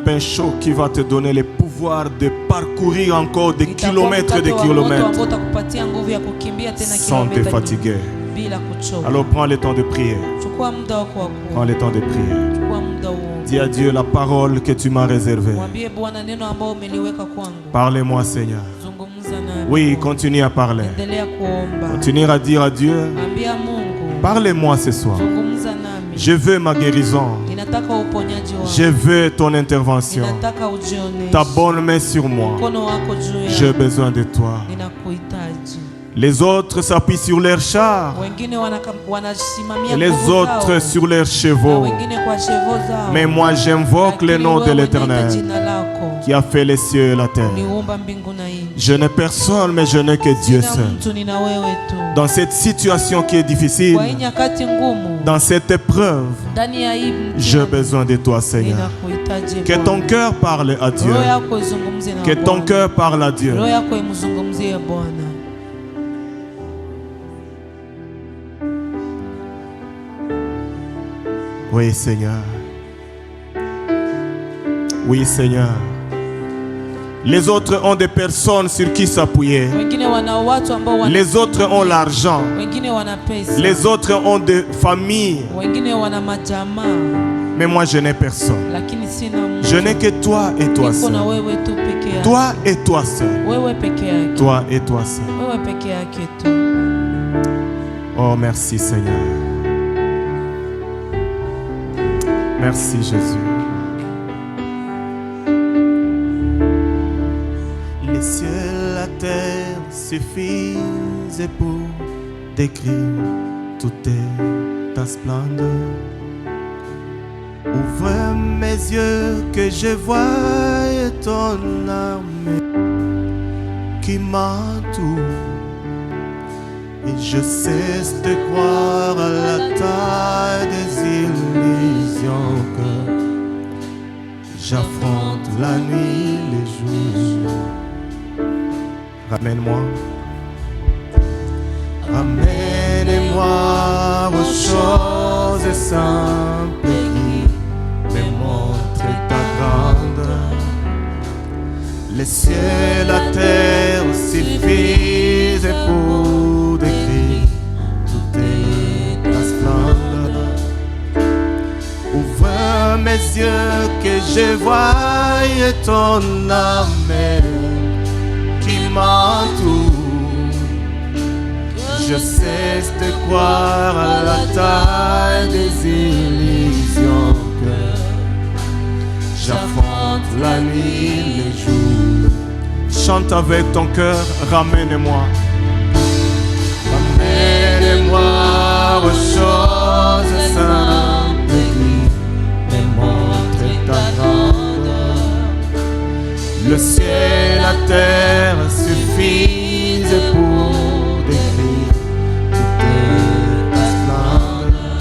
pain chaud qui va te donner le pouvoir de parcourir encore des kilomètres et des kilomètres sans te fatiguer. Alors prends le temps de prier. Prends le temps de prier. Dis à Dieu la parole que tu m'as réservée. Parlez-moi, Seigneur. Oui, continue à parler. Continue à dire à Dieu, parlez-moi ce soir. Je veux ma guérison. Je veux ton intervention. Ta bonne main sur moi. J'ai besoin de toi. Les autres s'appuient sur leurs chars. Et les autres sur leurs chevaux. Mais moi j'invoque le nom de l'Éternel qui a fait les cieux et la terre. Je n'ai personne, mais je n'ai que Dieu seul. Dans cette situation qui est difficile, dans cette épreuve, j'ai besoin de toi, Seigneur. Que ton cœur parle à Dieu. Que ton cœur parle à Dieu. Oui, Seigneur. Oui, Seigneur. Les autres ont des personnes sur qui s'appuyer. Les autres ont l'argent. Les autres ont des familles. Mais moi, je n'ai personne. Je n'ai que toi et toi seul. Toi et toi seul. Toi et toi seul. Oh, merci, Seigneur. Merci, Jésus. Les cieux et la terre suffisent pour décrire toute ta splendeur. Ouvre mes yeux que je voie ton armée qui m'entoure. Et je cesse de croire à la taille des illusions que j'affronte la nuit, les jours. Ramène-moi. Ramène-moi aux choses simples qui me montrent ta grandeur. Les cieux et la terre suffisent pour décrire toute ta splendeur. Ouvre mes yeux que je voie ton armée qui m'entoure. Je cesse de croire à la taille des illusions que j'affronte la nuit, les jours. Chante avec ton cœur, ramène-moi. Ramène-moi aux choses simples qui me montrent ta grandeur. Le ciel et la terre suffisent pour décrire toute ta splendeur.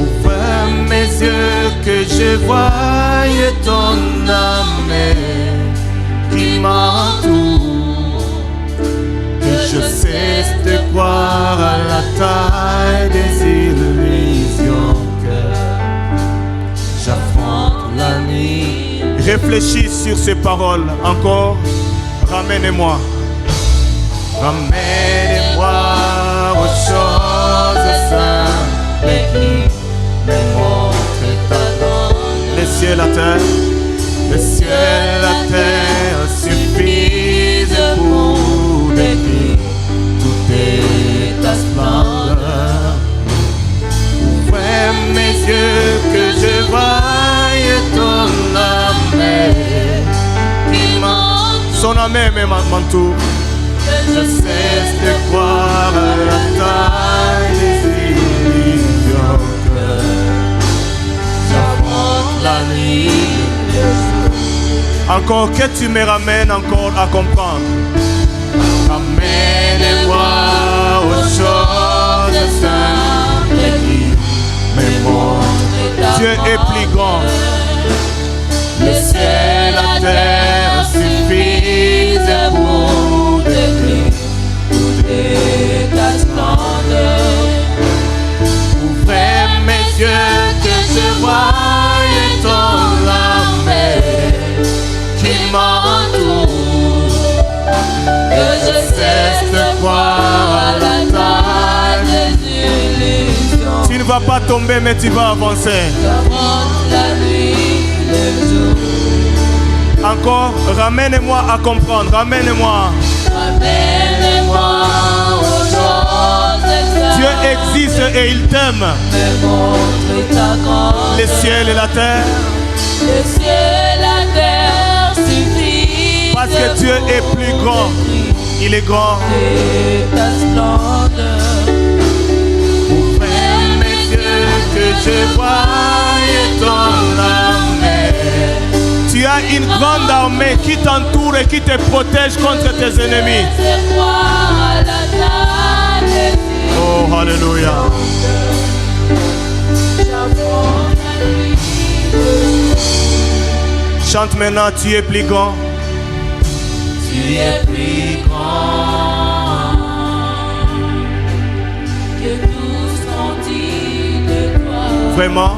Ouvre mes yeux que je voie ton armée qui m'entoure. Que je cesse de croire à la taille des illusions que j'affronte la nuit. Réfléchis sur ces paroles encore. Ramène-moi. Ramène-moi aux choses simples qui me montrent ta grandeur. Les cieux et la terre, les cieux et la terre suffisent pour décrire toute ta splendeur. Ouvre mes yeux que je voie ton armée qui m'entoure. Son armée m'entoure. Je cesse de croire à la taille des illusions que j'affronte la nuit. Encore que tu me ramènes encore à comprendre. Ramène-moi aux choses simples qui me montrent. Dieu est plus grand. Le ciel et la terre suffisent pour décrire toute ta splendeur. Ouvrez mes yeux que je voie ton âme de croire à la taille des illusions. Tu ne vas pas tomber, mais tu vas avancer. La nuit, le jour. Encore, ramène-moi à comprendre. Ramène-moi. Ramène-moi aux choses exactes. Dieu existe et il t'aime. Les ciels et la terre. Les ciels et la terre suffisent. Parce que Dieu est plus grand. Il est grand. Et ta splendeur. Ouvre mes yeux que je vois ton armée. Tu as une grande armée qui t'entoure et qui te protège contre tes ennemis. Oh, alléluia. Chante maintenant, tu es plus grand. Tu es plus grand que tout ce qu'on dit de toi. Vraiment?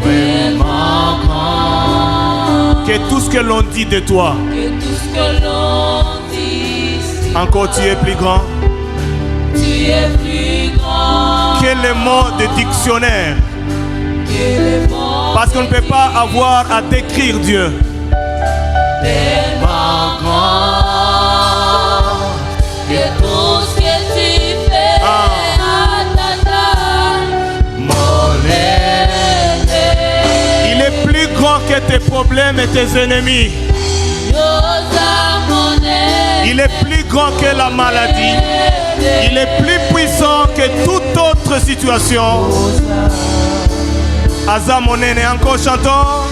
Vraiment grand. Que tout ce que l'on dit de toi. Que tout ce que l'on dit. Encore, tu es plus grand. Tu es plus grand. Quel est le mot de dictionnaire? Parce qu'on ne peut pas avoir à décrire Dieu. Tellement grand que tout ce que tu fais à ta taille, mon aîné. Il est plus grand que tes problèmes et tes ennemis. Il est plus grand que la maladie. Il est plus puissant que toute autre situation. Aza monene, encore chantons.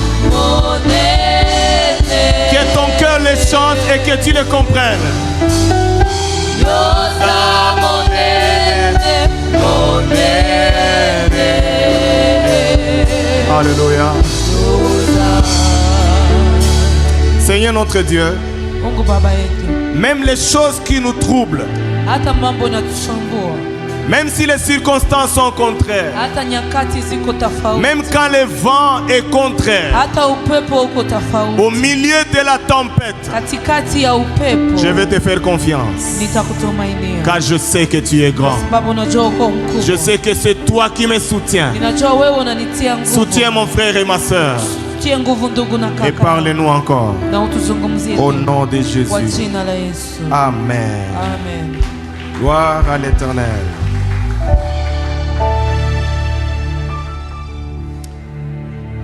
Que ton cœur le chante et que tu le comprennes. Alléluia. Seigneur notre Dieu, même les choses qui nous troublent, même si les circonstances sont contraires, même quand le vent est contraire, au milieu de la tempête, je vais te faire confiance, car je sais que tu es grand. Je sais que c'est toi qui me soutiens. Soutiens mon frère et ma soeur. Et parle-nous encore. Au nom de Jésus. Amen. Amen. Gloire à l'Éternel.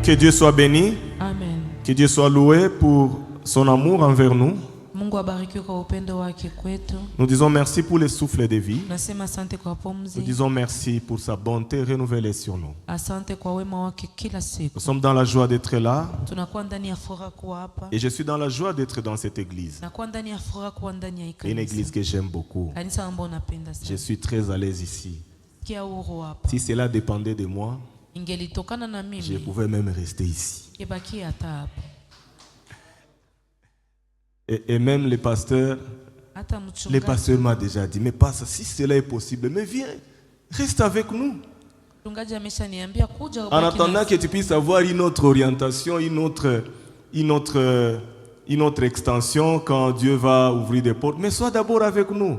Que Dieu soit béni. Amen. Que Dieu soit loué pour son amour envers nous. Nous disons merci pour le souffle de vie. Nous disons merci pour sa bonté renouvelée sur nous. Nous sommes dans la joie d'être là. Et je suis dans la joie d'être dans cette église. Une église que j'aime beaucoup. Je suis très à l'aise ici. Si cela dépendait de moi, je pouvais même rester ici. Et même le pasteur m'a déjà dit, mais pasteur, si cela est possible, mais viens, reste avec nous. En attendant que tu puisses avoir une autre orientation, une autre extension quand Dieu va ouvrir des portes, mais sois d'abord avec nous.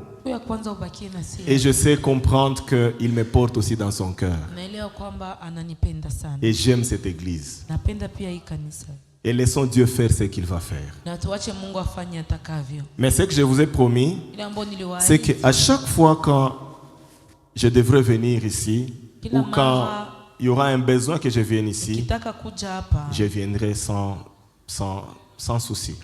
Et je sais comprendre qu'il me porte aussi dans son cœur. Et j'aime cette église. Et laissons Dieu faire ce qu'il va faire. Mais ce que je vous ai promis, c'est qu'à chaque fois quand je devrais venir ici, ou quand il y aura un besoin que je vienne ici, je viendrai sans souci.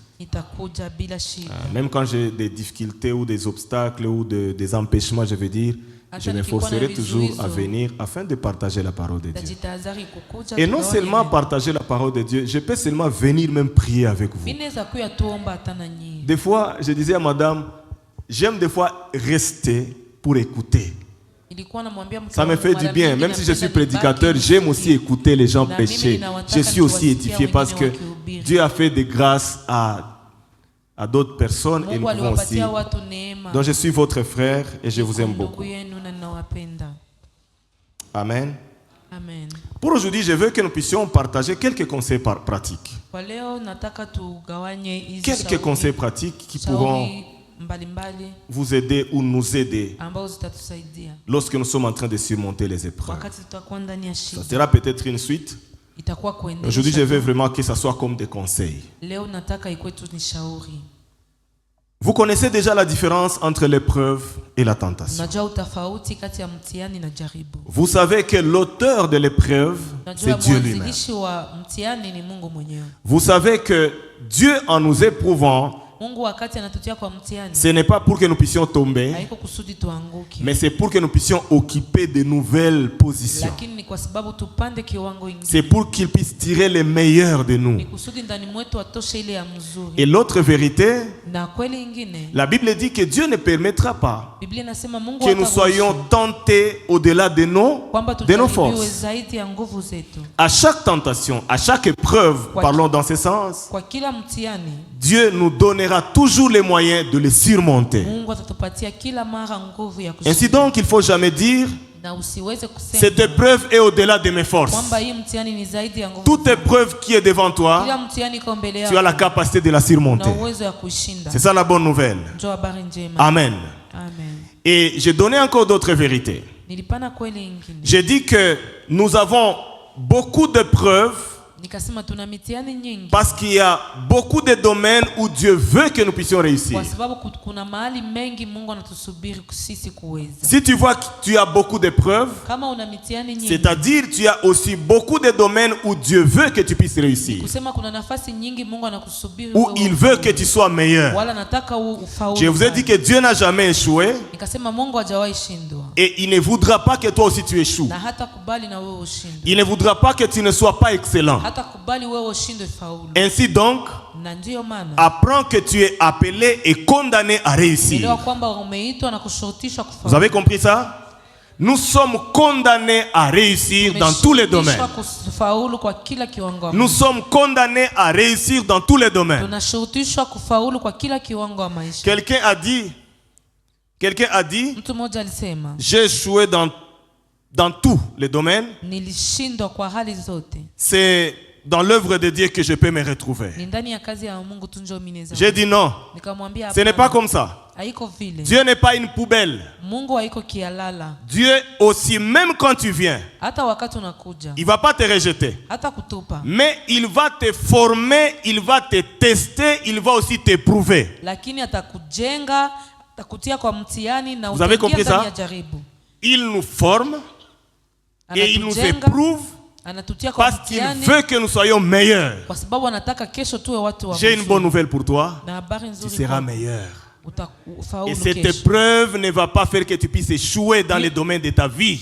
Même quand j'ai des difficultés ou des obstacles ou des empêchements, je veux dire, je m'efforcerai toujours à venir afin de partager la parole de Dieu. Et non seulement partager la parole de Dieu, je peux seulement venir même prier avec vous. Des fois, je disais à madame, j'aime des fois rester pour écouter. Ça me fait du bien. Même si je suis prédicateur, j'aime aussi écouter les gens prêcher. Je suis aussi édifié parce que Dieu a fait des grâces à d'autres personnes et nous pouvons aussi. Donc je suis votre frère et je vous aime beaucoup. Amen. Amen. Pour aujourd'hui, je veux que nous puissions partager quelques conseils pratiques. Quelques conseils pratiques qui pourront vous aider ou nous aider lorsque nous sommes en train de surmonter les épreuves. Ça sera peut-être une suite. Aujourd'hui, je veux vraiment que ça soit comme des conseils. Vous connaissez déjà la différence entre l'épreuve et la tentation. Vous savez que l'auteur de l'épreuve, c'est Dieu lui-même. Vous savez que Dieu, en nous éprouvant, ce n'est pas pour que nous puissions tomber, mais c'est pour que nous puissions occuper de nouvelles positions. C'est pour qu'il puisse tirer les meilleurs de nous. Et l'autre vérité, la Bible dit que Dieu ne permettra pas que nous soyons tentés au-delà de nos forces. À chaque tentation, à chaque épreuve, parlons dans ce sens, Dieu nous donnera toujours les moyens de les surmonter. Ainsi donc, il ne faut jamais dire cette épreuve est au-delà de mes forces. Toute épreuve qui est devant toi, tu as la capacité de la surmonter. C'est ça la bonne nouvelle. Amen. Et j'ai donné encore d'autres vérités. J'ai dit que nous avons beaucoup de preuves parce qu'il y a beaucoup de domaines où Dieu veut que nous puissions réussir. Si tu vois que tu as beaucoup de preuves, c'est-à-dire tu as aussi beaucoup de domaines où Dieu veut que tu puisses réussir, où il veut que tu sois meilleur. Je vous ai dit que Dieu n'a jamais échoué et il ne voudra pas que toi aussi tu échoues. Il ne voudra pas que tu ne sois pas excellent. Ainsi donc, apprends que tu es appelé et condamné à réussir. Vous avez compris ça? Nous sommes condamnés à réussir dans tous les domaines. Nous sommes condamnés à réussir dans tous les domaines. Quelqu'un a dit, j'ai échoué dans tous les domaines. C'est dans l'œuvre de Dieu que je peux me retrouver. J'ai dit non. Ce n'est pas comme ça. Dieu n'est pas une poubelle. Dieu aussi, même quand tu viens, il ne va pas te rejeter. Mais il va te former, il va te tester, il va aussi t'éprouver. Vous avez compris ça? Il nous forme et il nous éprouve parce qu'il veut que nous soyons meilleurs. J'ai une bonne nouvelle pour toi. Tu seras meilleur. Et cette épreuve ne va pas faire que tu puisses échouer dans les domaines de ta vie.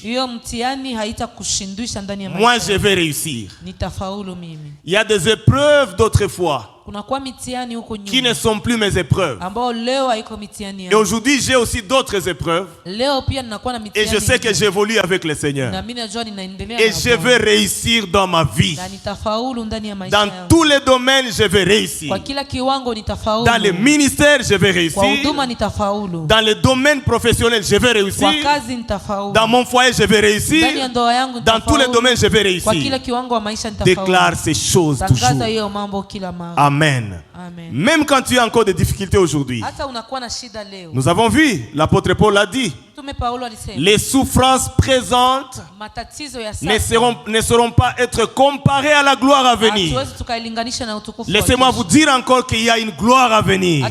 Moi, je vais réussir. Il y a des épreuves d'autrefois qui ne sont plus mes épreuves. Et aujourd'hui, j'ai aussi d'autres épreuves. Et je sais que j'évolue avec le Seigneur. Et je vais réussir dans ma vie. Dans tous les domaines, je vais réussir. Dans les ministères, je vais réussir. Dans les domaines professionnels, je vais réussir. Dans mon foyer, je vais réussir. Dans tous les domaines, je vais réussir. Déclare ces choses toujours. Amen. Même quand tu as encore des difficultés aujourd'hui. Nous avons vu, l'apôtre Paul l'a dit. Les souffrances présentes ne seront pas être comparées à la gloire à venir. Laissez-moi vous dire encore qu'il y a une gloire à venir.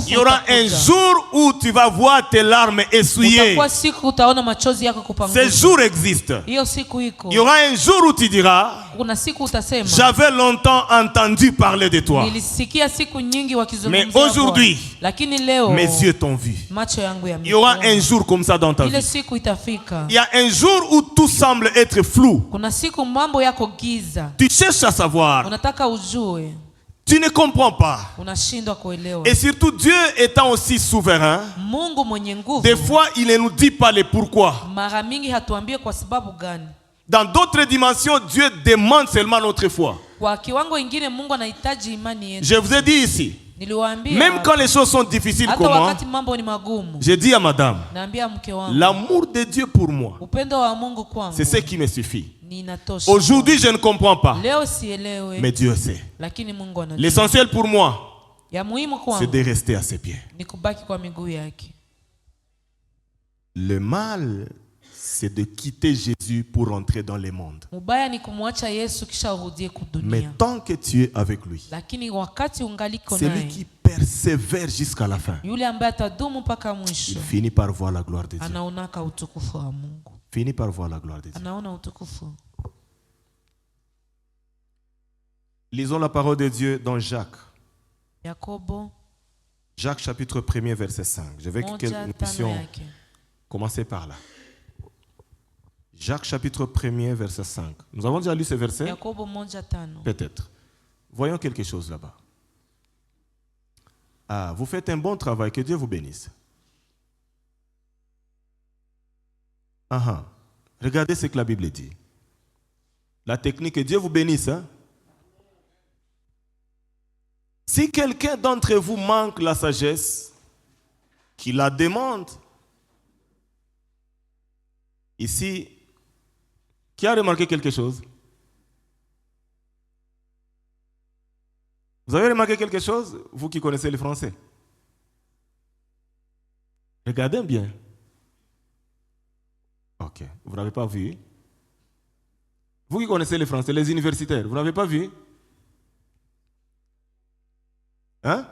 Il y aura un jour où tu vas voir tes larmes essuyées. Ce jour existe. Il y aura un jour où tu diras, j'avais longtemps entendu parler de toi. Mais aujourd'hui, mes yeux t'ont vu. Il y aura un jour comme ça dans ta vie. Il y a un jour où tout semble être flou. Tu cherches à savoir. Tu ne comprends pas. Et surtout, Dieu étant aussi souverain, des fois, il ne nous dit pas les pourquoi. Dans d'autres dimensions, Dieu demande seulement notre foi. Je vous ai dit ici, même quand les choses sont difficiles pour moi, j'ai dit à madame, l'amour de Dieu pour moi, c'est ce qui me suffit. Aujourd'hui, je ne comprends pas, mais Dieu sait. L'essentiel pour moi, c'est de rester à ses pieds. Le mal, c'est de quitter Jésus pour entrer dans le monde. Mais tant que tu es avec lui, c'est lui qui persévère jusqu'à la fin. Il finit par voir la gloire de Dieu. Finit par voir la gloire de Dieu. Lisons la parole de Dieu dans Jacques. Jacques chapitre 1er verset 5. Je veux que nous puissions commencer par là. Jacques chapitre 1er verset 5. Nous avons déjà lu ce verset? Peut-être. Voyons quelque chose là-bas. Ah, vous faites un bon travail, que Dieu vous bénisse. Regardez ce que la Bible dit. La technique, que Dieu vous bénisse. Hein? Si quelqu'un d'entre vous manque la sagesse, qu'il la demande. Ici, qui a remarqué quelque chose? Vous avez remarqué quelque chose, vous qui connaissez le français? Regardez bien. Ok, vous n'avez pas vu? Vous qui connaissez le français, les universitaires, vous n'avez pas vu? Hein?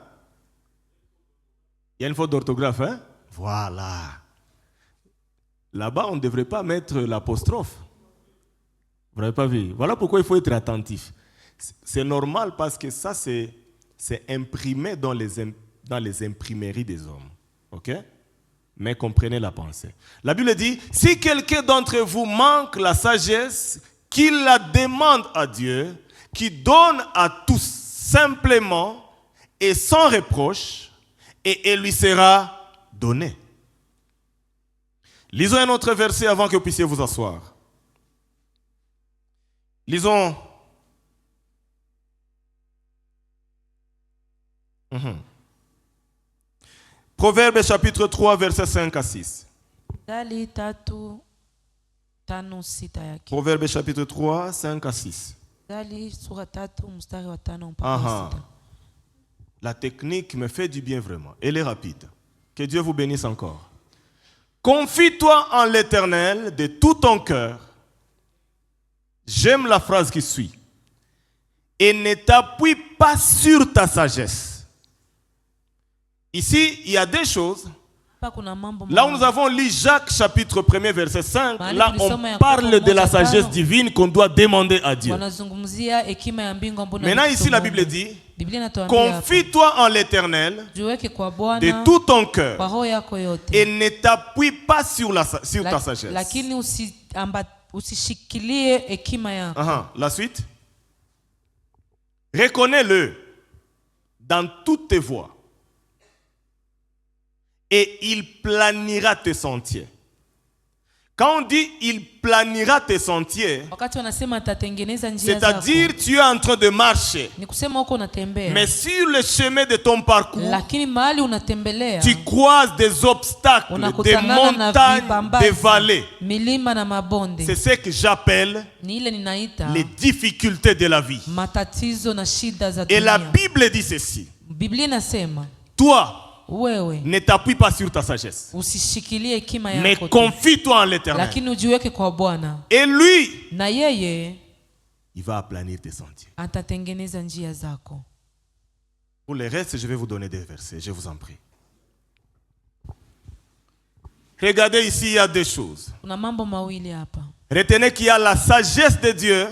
Il y a une faute d'orthographe, hein? Voilà. Là-bas, on ne devrait pas mettre l'apostrophe. Vous n'avez pas vu? Voilà pourquoi il faut être attentif. C'est normal parce que ça, c'est imprimé dans les imprimeries des hommes. OK? Mais comprenez la pensée. La Bible dit, si quelqu'un d'entre vous manque la sagesse, qu'il la demande à Dieu, qui donne à tous simplement et sans reproche, et elle lui sera donnée. Lisons un autre verset avant que vous puissiez vous asseoir. Lisons. Proverbe chapitre 3, versets 5 à 6. Proverbe chapitre 3, 5 à 6. La technique me fait du bien vraiment. Elle est rapide. Que Dieu vous bénisse encore. Confie-toi en l'Éternel de tout ton cœur. J'aime la phrase qui suit. Et ne t'appuie pas sur ta sagesse. Ici, il y a des choses. Là où nous avons lu Jacques chapitre 1er verset 5, là on parle de la sagesse divine qu'on doit demander à Dieu. Maintenant ici la Bible dit, confie-toi en l'Éternel de tout ton cœur et ne t'appuie pas sur ta sagesse. La suite. Reconnais-le dans toutes tes voies. Et il planiera tes sentiers. Quand on dit il planiera tes sentiers, c'est-à-dire tu es en train de marcher, mais sur le chemin de ton parcours, tu croises des obstacles, des montagnes, des vallées. C'est ce que j'appelle les difficultés de la vie. Et la Bible dit ceci. Toi, ne t'appuie pas sur ta sagesse, mais confie-toi en l'Éternel. Et lui, il va aplanir tes sentiers. Pour le reste, je vais vous donner des versets, je vous en prie. Regardez ici, il y a deux choses. Retenez qu'il y a la sagesse de Dieu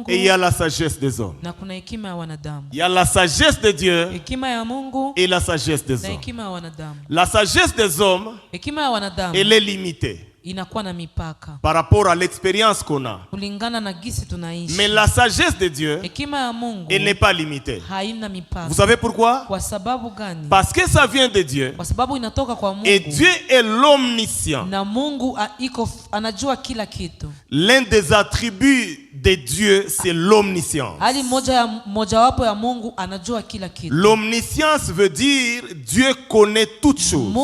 et il y a la sagesse des hommes. Il y a la sagesse de Dieu et la sagesse des hommes. La sagesse des hommes, elle est limitée par rapport à l'expérience qu'on a. Mais la sagesse de Dieu, elle n'est pas limitée. Vous savez pourquoi? Parce que ça vient de Dieu. Et Dieu est l'omniscient. L'un des attributs de Dieu, c'est l'omniscience. L'omniscience veut dire Dieu connaît toutes choses.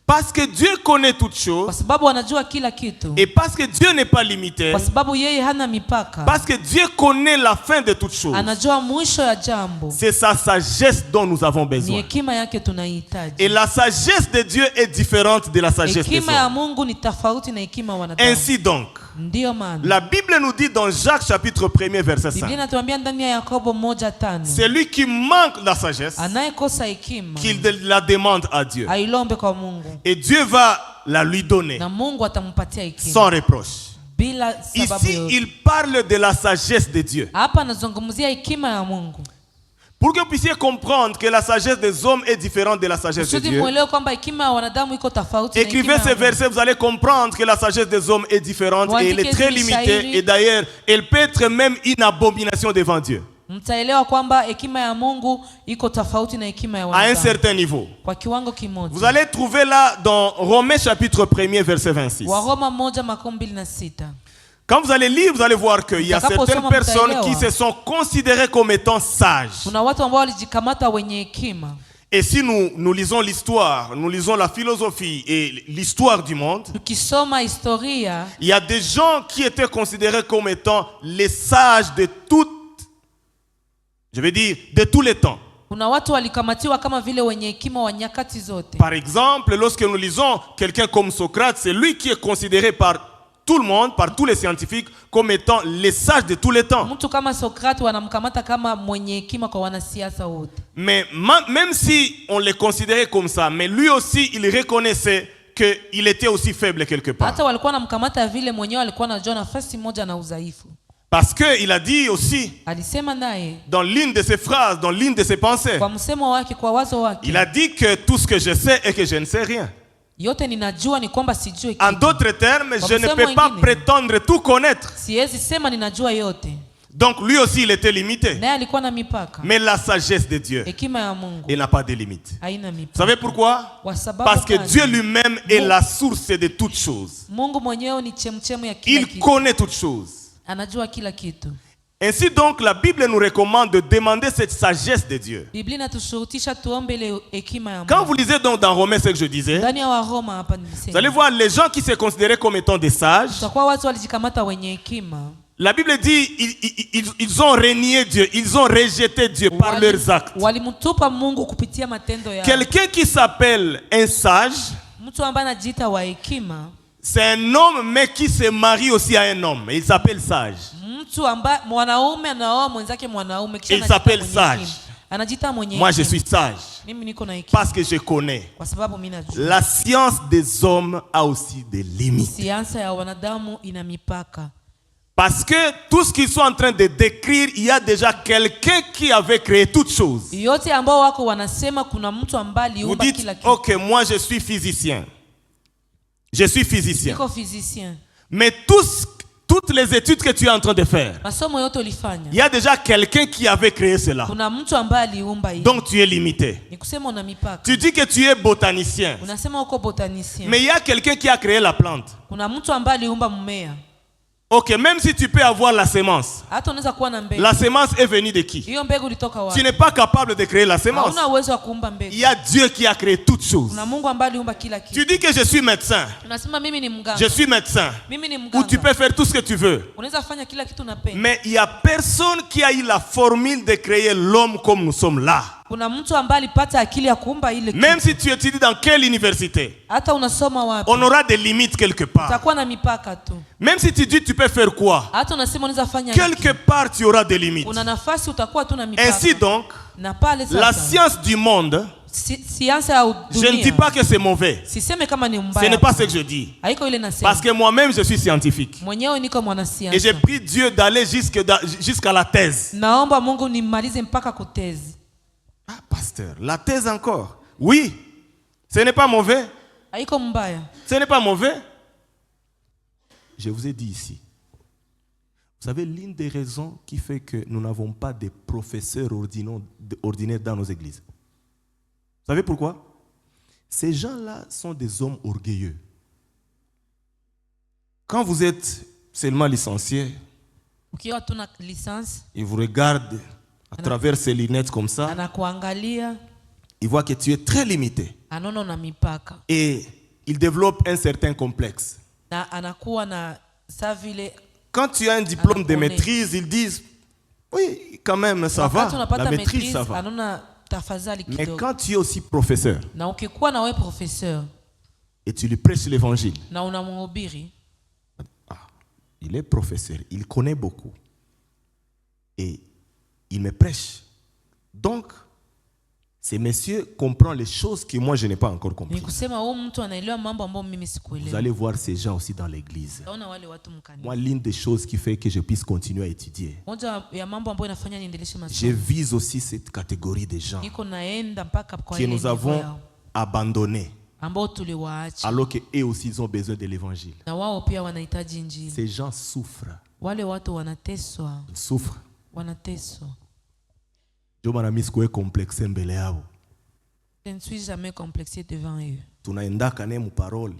Parce que Dieu connaît toutes choses. Kwa sababu anajua kila kitu. Et parce que Dieu n'est pas limité. Kwa sababu yeye hana mipaka. Parce que Dieu connaît la fin de toutes choses. Anajua mwisho ya jambo. C'est sa sagesse dont nous avons besoin. Ni hekima yake tunahitaji. Et la sagesse de Dieu est différente de la sagesse des Hekima ya hommes. Mungu ni tofauti na hekima ya wanadamu. Ainsi donc, Ndiyo maana la Bible nous dit dans Jacques chapitre 1er verset 5. Biblia inatuambia ndani ya Yakobo 1:5. Celui qui manque la sagesse, Anayekosa hekima qu'il la demande à Dieu. ailombe kwa Mungu. Et Dieu va la lui donner Na Mungu atampatia hekima. sans reproche. Bila sababu Ici, yoyote. il parle de la sagesse de Dieu. Hapa anazungumzia hekima ya Mungu. Pour que vous puissiez comprendre que la sagesse des hommes est différente de la sagesse de Kusudi Dieu. muelewe kwamba hekima ya wanadamu iko tofauti na Écrivez hekima ces ya Mungu. versets, vous allez comprendre que la sagesse des hommes est différente et elle est très limitée. Et d'ailleurs, elle peut être même une abomination devant Dieu. Mtaelewa kwamba hekima ya Mungu iko tofauti na hekima ya À un wanadamu. certain niveau. Kwa kiwango kimoja. Vous allez trouver là dans Romains chapitre 1er verset 26. Waroma 1:26. Quand vous allez lire, vous allez voir qu'il y a certaines personnes qui se sont considérées comme étant sages. Kuna watu ambao walijikamata wenye hekima. Et si nous lisons l'histoire, nous lisons la philosophie et l'histoire du monde, Tukisoma historia, il y a des gens qui étaient considérés comme étant les sages de de tous les temps. kuna watu walikamatiwa kama vile wenye hekima wa nyakati zote. Par exemple, lorsque nous lisons quelqu'un comme Socrate, c'est lui qui est considéré par tout le monde, par tous les scientifiques, comme étant les sages de tous les temps. Mtu kama Sokrate wanamkamata kama mwenye hekima kwa wanasiasa wote. Mais même si on les considérait comme ça, mais lui aussi, il reconnaissait qu'il était aussi faible quelque part. Hata walikuwa wanamkamata vile mwenyewe alikuwa anajua nafasi moja na udhaifu. Parce qu'il a dit aussi, Alisema naye dans l'une de ses phrases, dans l'une de ses pensées, kwa msemo wake, kwa wazo wake, il a dit que tout ce que je sais est que je ne sais rien. yote ninajua ni kwamba sijui En kitu. d'autres termes, Kwa je ne msemo peux pas mwingine, prétendre tout connaître. siwezi sema ninajua yote. Donc lui aussi, il était limité. Naye alikuwa na mipaka. Mais la sagesse de Dieu, Hekima ya Mungu il n'a pas de limite. haina Vous mipaka. savez pourquoi? Kwa sababu Parce que gani? Dieu lui-même est la source de toutes choses. Mungu mwenyewe ni chemchemu ya kila Il kitu. connaît toutes choses. Anajua kila kitu. Ainsi donc, la Bible nous recommande de demander cette sagesse de Dieu. Biblia inatushurutisha tuombe ile hekima ya Mungu. Quand vous lisez donc dans Romains ce que je disais, Ndani ya Waroma hapa vous nilisema. allez voir les gens qui se considéraient comme étant des sages. Tutakuwa watu walijikamata wenye hekima. La Bible dit ils ont renié Dieu, ils ont rejeté Dieu par leurs actes. Walimtupa Mungu kupitia matendo yao. Quelqu'un qui s'appelle un sage, Mtu ambaye anajiita wa hekima, c'est un homme mais qui se marie aussi à un homme. Il s'appelle sage. mtu ambaye mwanaume anaoa mwenzake mwanaume kisha Il s'appelle mwenye sage. hekima. Anajiita mwenye Moi je hekima. suis sage Mimi niko na hekima parce que je connais. kwa sababu mimi najua. La science des hommes a aussi des limites. Siansa ya wanadamu ina mipaka. Parce que tout ce qu'ils sont en train de décrire, il y a déjà quelqu'un qui avait créé toutes choses. Yote ambao wako wanasema kuna mtu ambaye Vous aliumba dites, kila kitu. ok, moi je suis physicien. Je suis physicien. Niko physicien. Mais toutes les études que tu es en train de faire, Masomo yote ulifanya. il y a déjà quelqu'un qui avait créé cela. Kuna mtu ambaye aliumba hiyo. Donc tu es limité. Ni kusema una mipaka. Tu dis que tu es botanicien. Unasema uko botanicien. Mais il y a quelqu'un qui a créé la plante. Kuna mtu ambaye aliumba mmea. Ok, même si tu peux avoir la semence, Hata unaweza kuwa na mbegu. la semence est venue de qui? Hiyo mbegu ilitoka wapi? Tu n'es pas capable de créer la semence. Hauna uwezo wa kuumba mbegu. Il y a Dieu qui a créé toutes choses. Kuna Mungu ambaye aliumba kila kitu. Tu dis que je suis médecin. Unasema mimi ni mganga. Je suis médecin. Mimi ni Ou mganga. tu peux faire tout ce que tu veux. Unaweza fanya kila kitu unapenda. Mais il n'y a personne qui a eu la formule de créer l'homme comme nous sommes là. Kuna mtu ambaye alipata akili ya kuumba ile kitu. Même si tu étudies dans quelle université, Hata unasoma wapi? on aura des limites quelque part. Utakuwa na mipaka tu. Même si tu dis tu peux faire quoi, Hata unasema unaweza fanya quelque part tu auras des limites. una nafasi utakuwa tu na mipaka. Ainsi donc, na pale sasa, la science du monde, siansa ya dunia. je ne dis pas que c'est mauvais. Siseme kama ni Ce mbaya. n'est pas ce que je dis. Haiko ile nasema. Parce que moi-même, je suis scientifique. Mwenyewe niko Et mwanasiasa. j'ai pris Dieu d'aller jusqu'à la thèse. Naomba Mungu nimalize mpaka kutezi. Ah, pasteur, la thèse encore. Oui, ce n'est pas mauvais. Haiko mbaya. Ce n'est pas mauvais. Je vous ai dit ici. Vous savez, l'une des raisons qui fait que nous n'avons pas de professeurs ordinaires dans nos églises. Vous savez pourquoi? Ces gens-là sont des hommes orgueilleux. Quand vous êtes seulement licencié, Ukiwa tu na licence, ils vous regardent à travers ces lunettes comme ça. anakuangalia, Ils voient que tu es très limité. Anono na mipaka. Et il développe un certain complexe. Na anakuwa na sa vile. Quand tu as un diplôme de maîtrise, ils disent oui, quand même ça va. La maîtrise ça va. Mais quand tu es aussi professeur, na ukikuwa na wewe professeur, et tu lui prêches l'évangile, na unamhubiri, il est professeur, il connaît beaucoup. Et il me prêche. Donc, ces messieurs comprennent les choses que moi je n'ai pas encore comprises. Vous allez voir ces gens aussi dans l'église. Moi, l'une des choses qui fait que je puisse continuer à étudier, je vise aussi cette catégorie de gens que nous avons abandonnés, alors qu'eux aussi ils ont besoin de l'évangile. Ces gens souffrent. Ils souffrent. Je ne suis jamais complexé devant eux. Tunaendaka naye muparole.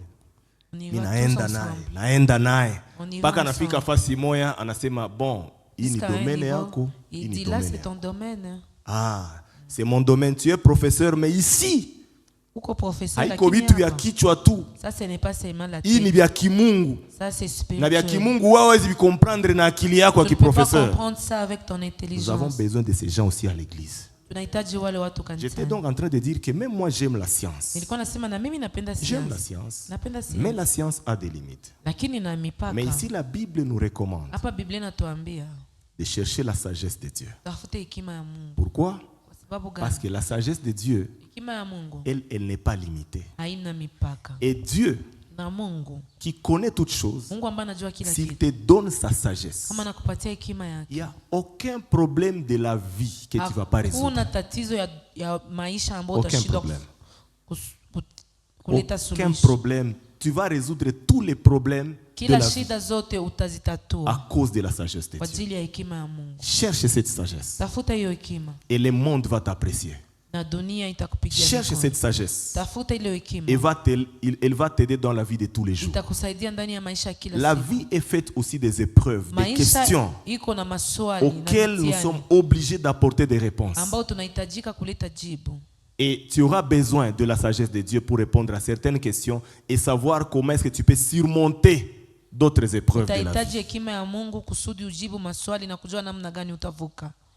Naenda naye. Paka nafika fasi moya anasema bon, hii ni domaine yako. Il dit là c'est ton domaine. Ah, c'est mon domaine. Tu es professeur mais ici haiko vitu vya kichwa tu. Ça ce n'est pas seulement la tête. Hii ni vya kimungu. Ça c'est spirituel. Na vya kimungu wao hawezi comprendre na akili yako ya kiprofesseur. Comprendre ça avec ton intelligence. Nous avons besoin de ces gens aussi à l'église. J'étais donc en train de dire que même moi j'aime la science. J'aime la science. Mais la science a des limites. Mais ici la Bible nous recommande de chercher la sagesse de Dieu. Pourquoi? Parce que la sagesse de Dieu, elle n'est pas limitée. Et Dieu, qui connaît toutes choses, s'il te donne sa sagesse, il n'y a aucun problème de la vie que tu ne vas pas résoudre. Aucun problème. Aucun problème. Tu vas résoudre tous les problèmes de la vie à cause de la sagesse de Dieu. Cherche cette sagesse et le monde va t'apprécier. Cherche cette sagesse. Elle va t'aider dans la vie de tous les jours. La vie est faite aussi des épreuves, des questions auxquelles nous sommes obligés d'apporter des réponses. Et tu auras besoin de la sagesse de Dieu pour répondre à certaines questions et savoir comment est-ce que tu peux surmonter d'autres épreuves de la vie.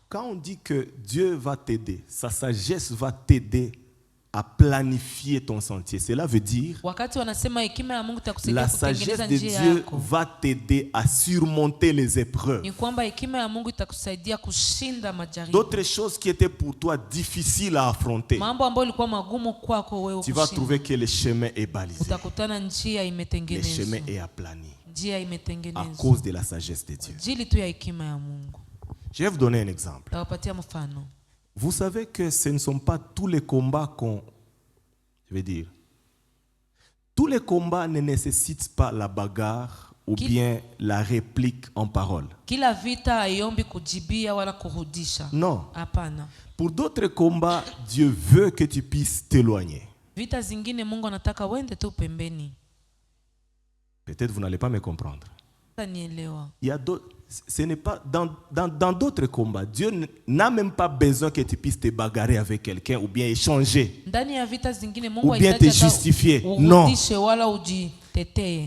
Quand on dit que Dieu va t'aider, sa sagesse va t'aider à planifier ton sentier. Cela veut dire la sagesse de Dieu va t'aider à surmonter les épreuves. D'autres choses qui étaient pour toi difficiles à affronter, tu vas trouver que le chemin est balisé. Le chemin est aplani à cause de la sagesse de Dieu. Je vais vous donner un exemple. Vous savez que ce ne sont pas tous les combats tous les combats ne nécessitent pas la bagarre ou bien la réplique en parole. Non. Pour d'autres combats, Dieu veut que tu puisses t'éloigner. Peut-être vous n'allez pas me comprendre. Il y a d'autres. Ce n'est pas dans d'autres combats. Dieu n'a même pas besoin que tu puisses te bagarrer avec quelqu'un ou bien échanger ou bien te justifier. Non.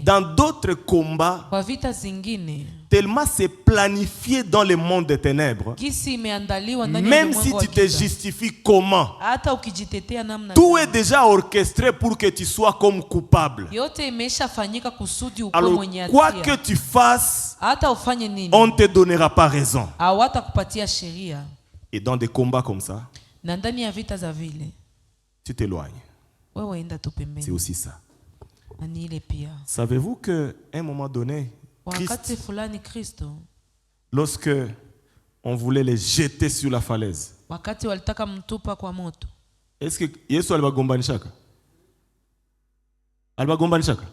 Dans d'autres combats, tellement c'est planifié dans le monde des ténèbres, même si tu te justifies comment, tout est déjà orchestré pour que tu sois comme coupable. Alors quoi que tu fasses, on ne te donnera pas raison. Et dans des combats comme ça, tu t'éloignes. C'est aussi ça. Savez-vous qu'à un moment donné, Christ, lorsque on voulait les jeter sur la falaise, est-ce que Yesu alibagombanishaka? Alibagombanishaka?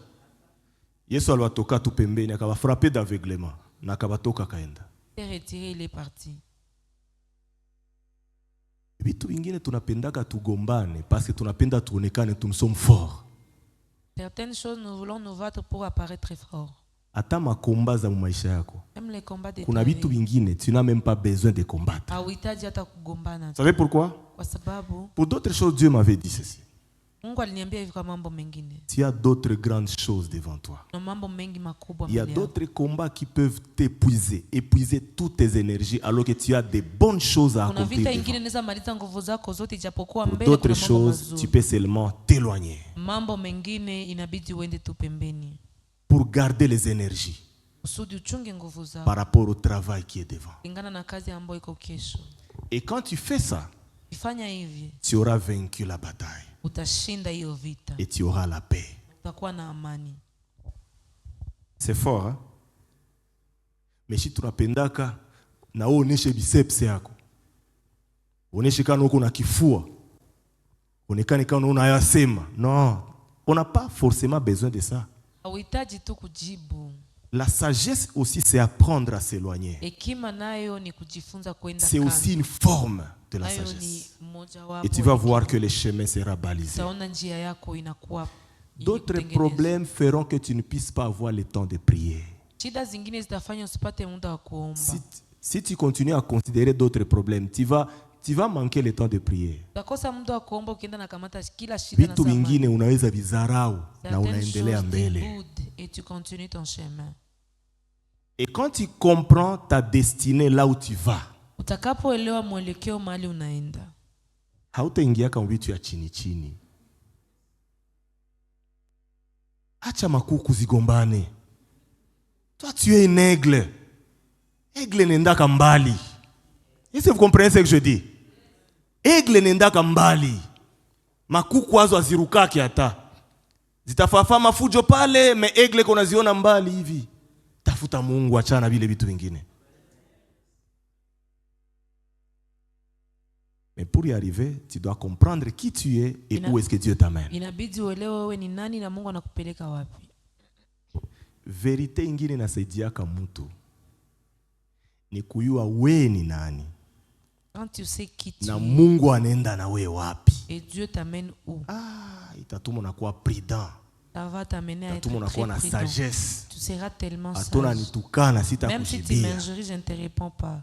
Yesu alibatoka tu pembeni akaba frappé d'aveuglement na akabatoka kaenda. Il est parti. Vitu vingine tunapendaka tugombane parce que tunapenda tuonekane nous sommes forts. Certaines choses nous voulons nous battre pour apparaître fort. Hata makomba za maisha yako. Kuna vitu vingine tu n'as même pas besoin de combattre. Vous savez pourquoi? Pour d'autres choses Dieu m'avait dit ceci. Mungu aliniambia hivi kwa mambo mengine. Tu as d'autres grandes choses devant toi. Na mambo mengi makubwa Il y a mbele yako. d'autres combats qui peuvent épuiser toutes tes énergies alors que tu as des bonnes choses à Kuna accomplir. vita devant. ingine inaweza maliza nguvu zako zote ijapokuwa Pour mbele d'autres kuna mambo choses, tu mazuri. peux seulement t'éloigner Mambo mengine inabidi uende tu pembeni. pour garder les énergies Usudi uchunge nguvu zako. par rapport au travail qui est devant. Kulingana na kazi ambayo iko kesho. Et quand tu fais ça, Ifanya hivi, tu auras vaincu la bataille utashinda hiyo vita. et tu auras la paix. Utakuwa na amani. C'est fort, hein? Mais si tunapendaka na uoneshe biceps yako, uoneshe kana uko na kifua, onekane kana unayasema. Non, on n'a pas forcément besoin de ça. Hauhitaji tu kujibu. La sagesse aussi, c'est apprendre à s'éloigner. Hekima nayo ni kujifunza kwenda C'est aussi une forme de la nayo ni sagesse. mojawapo. Et tu vas voir que le chemin sera balisé. Utaona njia yako inakuwa D'autres kutengenezwa. problèmes feront que tu ne puisses pas avoir le temps de prier. Shida zingine zitafanya usipate muda wa kuomba. Si tu continues à considérer d'autres problèmes, tu vas manquer le temps de prier. Utakosa muda wa kuomba ukienda na kamata kila shida na Vitu vingine unaweza vizarau na unaendelea choses mbele. déboudent et tu continues ton chemin. Et quand tu comprends ta destinée là où tu vas, Utakapoelewa mwelekeo mahali unaenda, hautaingia kama vitu ya chini chini. Acha makuku zigombane. Toi tu es un aigle. Aigle nendaka mbali. Est-ce que vous comprenez ce que je dis? Aigle nendaka mbali. Makuku wazo azirukake hata. Zitafafa mafujo pale, me aigle kona ziona mbali hivi. Tafuta Mungu, achana vile vitu vingine. Mais pour y arriver, tu dois comprendre qui tu es et où est-ce que Dieu t'amène. inabidi uelewe wewe ni nani na Mungu anakupeleka wapi. Verite ingine inasaidiaka mtu ni kujua we ni nani Quand tu sais qui tu na es Mungu anaenda na we wapi. et Dieu t'amène où, Itatuma unakuwa prudent, ça va t'amener à être itatuma très unakuwa na prudent. sagesse. Tu seras tellement Atona sage. nitukana Même si tu sitakushibia. m'injuries, je ne te réponds pas.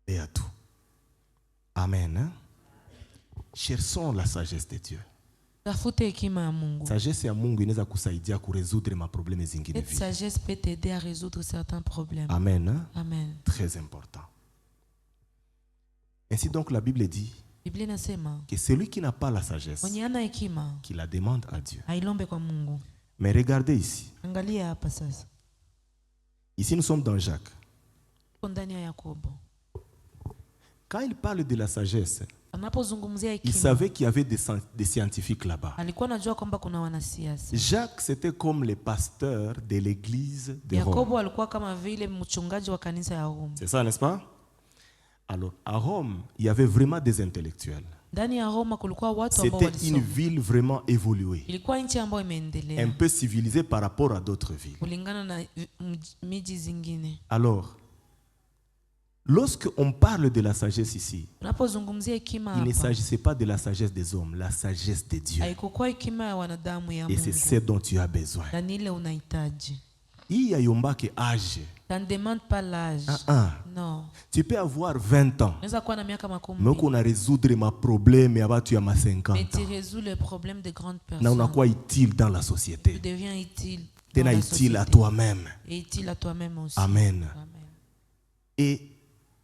Et à tout. Amen. Hein? Cherchons la sagesse de Dieu. Tafute hekima ya Mungu. Sagesse ya Mungu inaweza kusaidia kuresoudre maprobleme zingine Cette vile. sagesse peut t'aider à résoudre certains problèmes. Amen. Hein? Amen. Très important. Ainsi donc la Bible dit Biblia inasema que celui qui n'a pas la sagesse, mwenye hana hekima qui la demande à Dieu. ailombe kwa Mungu. Mais regardez ici. Angalia hapa sasa. Ici nous sommes dans Jacques. Tuko ndani ya Yakobo. Quand il parle de la sagesse, Anapozungumzia il hekima, savait qu'il y avait des scientifiques là-bas. alikuwa anajua kwamba kuna wanasiasa. Jacques, c'était comme le pasteur de l'église de Rome. Yakobo alikuwa kama vile mchungaji wa kanisa ya Roma. C'est ça, n'est-ce pas? Alors, à Rome, il y avait vraiment des intellectuels. Ndani ya Roma kulikuwa watu ambao C'était une walisoma. ville vraiment évoluée, Ilikuwa nchi ambayo un imeendelea peu civilisée par rapport à d'autres villes. kulingana na miji zingine. Alors, lorsque on parle de la sagesse ici, Unapozungumzia hekima il ne hapa, s'agissait pas de la sagesse des hommes, la sagesse de Dieu. haikukuwa hekima ya wanadamu ya Et c'est ce Mungu. dont tu as besoin. Na ni ile unahitaji. Il y a yombake âge. Ça ne demande pas l'âge. Non. Tu peux avoir 20 ans, Unaweza kuwa na miaka makumi mais on a résoudre ma problème et avoir tu as ma mais 50 tu ans. résous le problème de grandes Là, personnes. on a quoi utile dans la Tu société. deviens utile. Tu dans es la utile à société. toi-même. Et utile à toi-même aussi. Amen. Amen. Et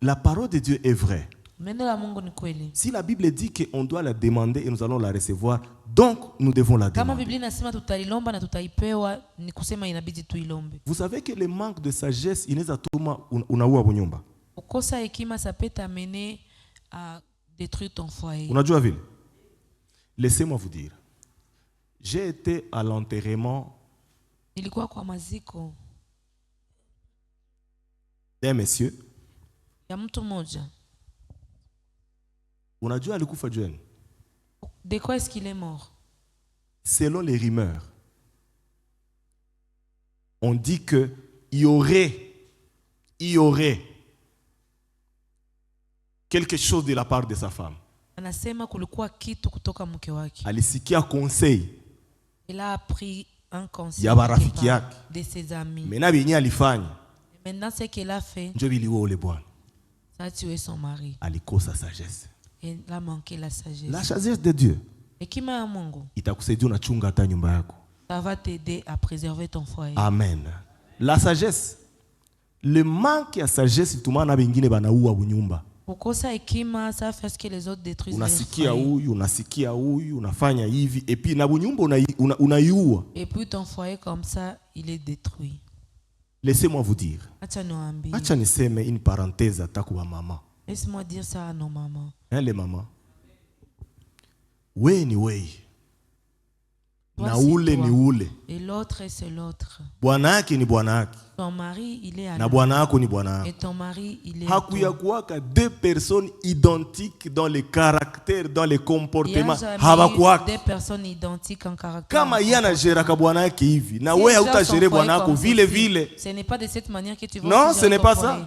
la parole de Dieu est vraie. Neno la Mungu ni kweli. Si la Bible dit qu'on doit la demander et nous allons la recevoir, donc nous devons la Kama demander. Biblia inasema tutalilomba na tutaipewa, ni kusema inabidi tuilombe. Vous savez que le manque de sagesse inaweza tuma unaua nyumba. Kukosa hekima ça peut t'amener à détruire ton foyer. Unajua vile? Laissez-moi vous dire. J'ai été à l'enterrement Nilikuwa kwa maziko d'un monsieur. ya mtu mmoja. Unajua alikufa jeune. De quoi est-ce qu'il est mort? Selon les rumeurs, on dit que il y aurait quelque chose de la part de sa femme. Anasema kulikuwa kitu kutoka mke wake. Alisikia conseil Il a pris un conseil ya barafiki yake. de ses amis. Mena benye alifanya Maintenant ce qu'il a fait, njo biliwa ule bwana. ça a tué son mari. Alikosa sagesse. Elle a manqué la sagesse. La sagesse de Dieu Hekima ya Mungu itakusaidia unachunga hata nyumba yako. ça va t'aider à préserver ton foyer. Amen. La sagesse, le manque ya sagesse itumana bengine banaua bunyumba. Kukosa hekima ça fait ce que les autres détruisent. Unasikia huyu unafanya hivi et puis na bunyumba unaiua. Et puis ton foyer comme ça il est détruit. Laissez-moi vous dire. Acha niseme une parenthèse ataku wa mama. Laisse-moi dire ça à nos mamans. Hein les mamans? We ni we. Na ule ni ule. Et l'autre c'est l'autre. Bwana yake ni bwana yake. Ton mari il est à na bwana yako ni bwana yako. Et ton mari il est hakuya kuwaka deux personnes identiques dans les caractères, dans les comportements. Habakuwaka deux personnes identiques en caractère. Kama yana gera ka bwana yake hivi na wewe hautajere bwana yako vile vile. Ce n'est pas de cette manière que tu vas. Non, ce n'est pas ça.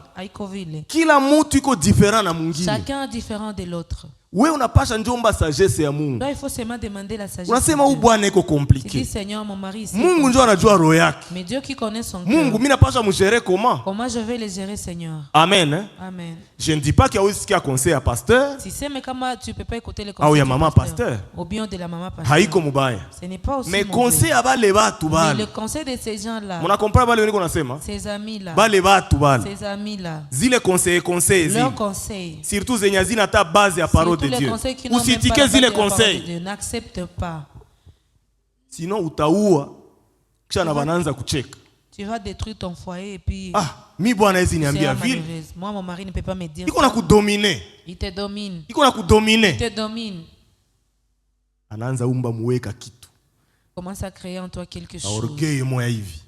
Kila mtu iko different na mwingine. Chacun est différent de l'autre. Wewe unapasha njomba sagesse ya Mungu. Là il faut seulement demander la sagesse. Unasema huyu bwana iko compliqué. Seigneur mon mari Mungu ndio anajua roho yake. Mais Dieu qui connaît son cœur. Mungu mimi napasha mgérer comment? Comment je vais les gérer Seigneur? Amen. Hein? Amen. Je ne dis pas qu'il y a aussi un conseil à pasteur. Si c'est mais comment tu peux pas écouter les conseils. Ah oui, maman pasteur. Ou bien de la maman pasteur. Haiko mubaya. Ce n'est pas aussi. Mais conseil à bale batu bale. Le conseil de ces gens là. Muna comprendre bale niko nasema? Ces amis là. Bale batu bale. Ces amis là. Zile conseil zile. Leurs conseils. Surtout zenyazina ta base ya parole de Dieu. Usitike zile conseils. N'accepte pas. Sinon utaua kisha na bananza kucheka. Tu vas détruire ton foyer et puis mi bwana hizi niambia vile. Moi mon mari ne peut pas me dire. Iko na kudominer. Il te domine. Iko na kudominer. Il te domine. Anaanza umba muweka kitu. Commence à créer en toi quelque chose. Orgueil moya hivi.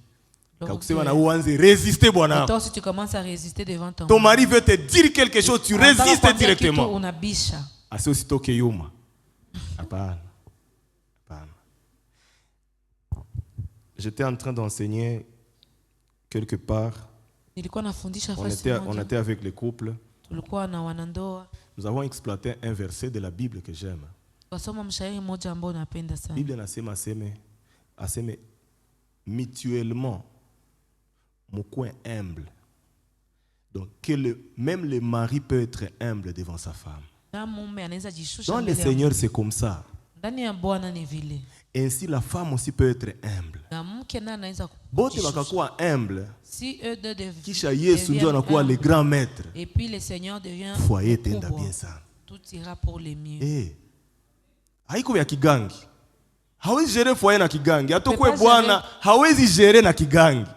Kakusema na uanze résister bwana. Toi si tu commences à résister devant ton mari veut te dire quelque chose, tu résistes directement. Unabisha. Asi usitoke yuma. Hapana. J'étais en train d'enseigner quelque part. On était avec les couples. Nous avons exploité un verset de la Bible que j'aime. La Bible nasema aseme mutuellement mon coin humble. Donc même le mari peut être humble devant sa femme. Dans le Seigneur c'est comme ça. Ainsi la femme aussi peut être humble. Bote bakakuwa humble. Kisha Yesu ndio anakuwa le grand maître. Et puis le Seigneur devient foyer tenda bien sana. Tout ira pour le mieux. Haiko ya kigangi. Hawezi gérer foyer na kigangi. Atokwe bwana hawezi gérer na kigangi.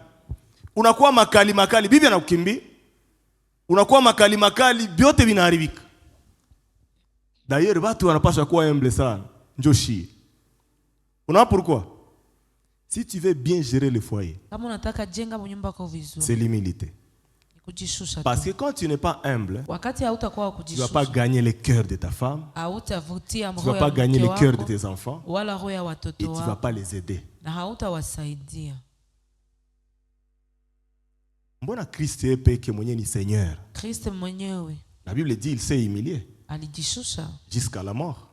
Unakuwa makali bibi anakukimbia. Unakuwa makali vyote vinaharibika. D'ailleurs watu wanapaswa kuwa humble sana. Njoshi. Unaona pourquoi? Si tu veux bien gérer le foyer, c'est l'humilité. Parce que quand tu n'es pas humble, tu ne vas pas gagner le cœur de ta femme, tu ne vas pas gagner le cœur de tes enfants, et tu ne vas pas les aider. Mbona Christ est peke mwenye ni Seigneur? La Bible dit il s'est humilié jusqu'à la mort.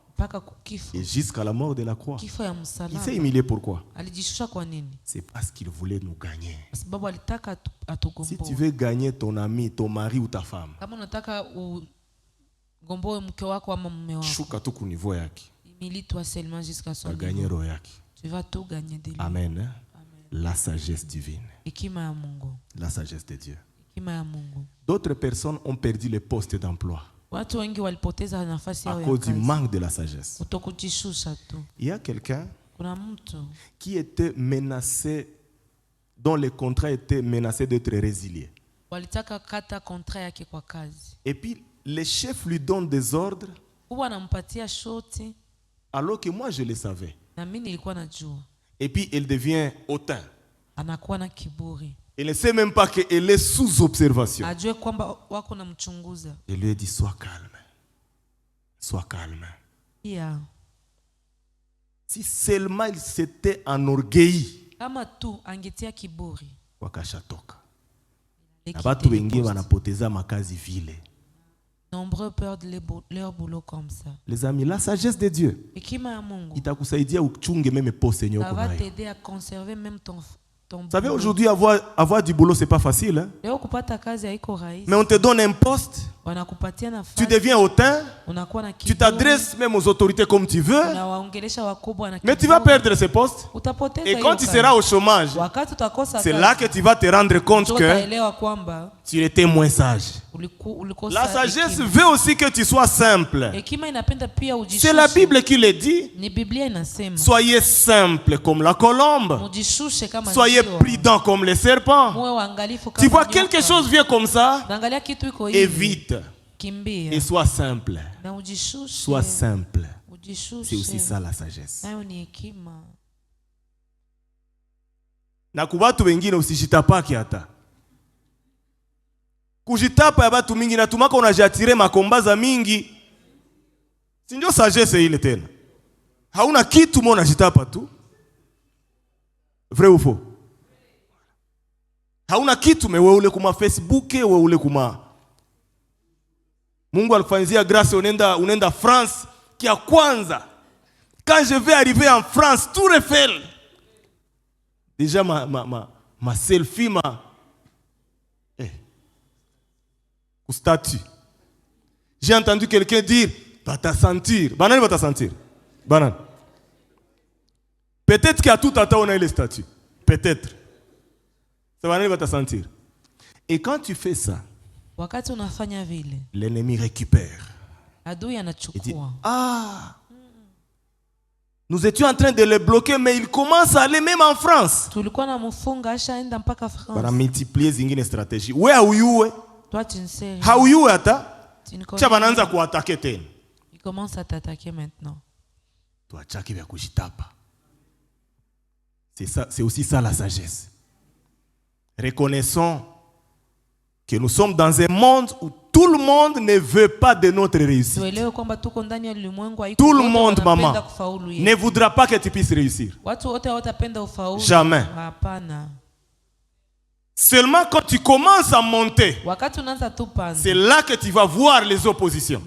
Et jusqu'à la mort de la croix. Il s'est humilié pourquoi? C'est parce qu'il voulait nous gagner. Si tu veux gagner ton ami, ton mari ou ta femme, shuka tu ku niveau yake. Tu vas tout gagner de lui. Amen. La sagesse divine. La sagesse de Dieu. D'autres personnes ont perdu le poste d'emploi à cause du manque de la sagesse. Il y a quelqu'un qui était menacé, dont le contrat était menacé d'être résilié. Et puis les chefs lui donnent des ordres alors que moi je le savais. Et puis il devient hautain. Il ne sait même pas qu'elle est sous observation. Il lui a dit sois calme. Sois calme. Si seulement il s'était enorgueilli, wakashatoka. Na watu wengine wanapoteza makazi vile. Nombreux perdent leur boulot comme ça. Les amis, la sagesse de Dieu itakusaidia uchunge meme poste yenyewe uko nayo. Ça va t'aider à conserver même ton Vous savez, aujourd'hui, avoir du boulot, c'est pas facile. Hein? Mais on te donne un poste. Tu deviens hautain. Tu t'adresses même aux autorités comme tu veux. Mais tu vas perdre ce poste. Et quand tu seras au chômage, c'est là que tu vas te rendre compte que tu étais moins sage. La sagesse veut aussi que tu sois simple. C'est la Bible qui le dit. Soyez simple comme la colombe. Soyez prudent comme les serpents. Tu vois quelque chose vient comme ça, évite. Et sois simple. Sois simple. C'est aussi ça la sagesse. Na kubatu wengine usijitapaki hata. Kujitapa ya batu mingi na tumaka unajatire makombaza mingi. Si ndio sagesse ile tena. Hauna kitu mona jitapa tu. Vrai ou faux? Hauna kitu mewe ule kuma Facebook, we ule kuma. Mungu alifanyia grâce unenda France kia kwanza. Quand je vais arriver en France, Tour Eiffel. Déjà ma selfie statue. J'ai entendu quelqu'un dire va te sentir. Banane va te sentir. Banane. Peut-être qu'à tout temps on a les statues. Peut-être. Ça va te sentir. Et quand tu fais ça, l'ennemi récupère. Il dit, nous étions en train de le bloquer, mais il commence à aller même en France. On a multiplié zingine stratégie. Ouais, il commence à t'attaquer maintenant. C'est aussi ça la sagesse. Reconnaissons que nous sommes dans un monde où tout le monde ne veut pas de notre réussite. Tout le monde, maman, ne voudra pas que tu puisses réussir. Jamais. Seulement quand tu commences à monter, c'est là que tu vas voir les oppositions.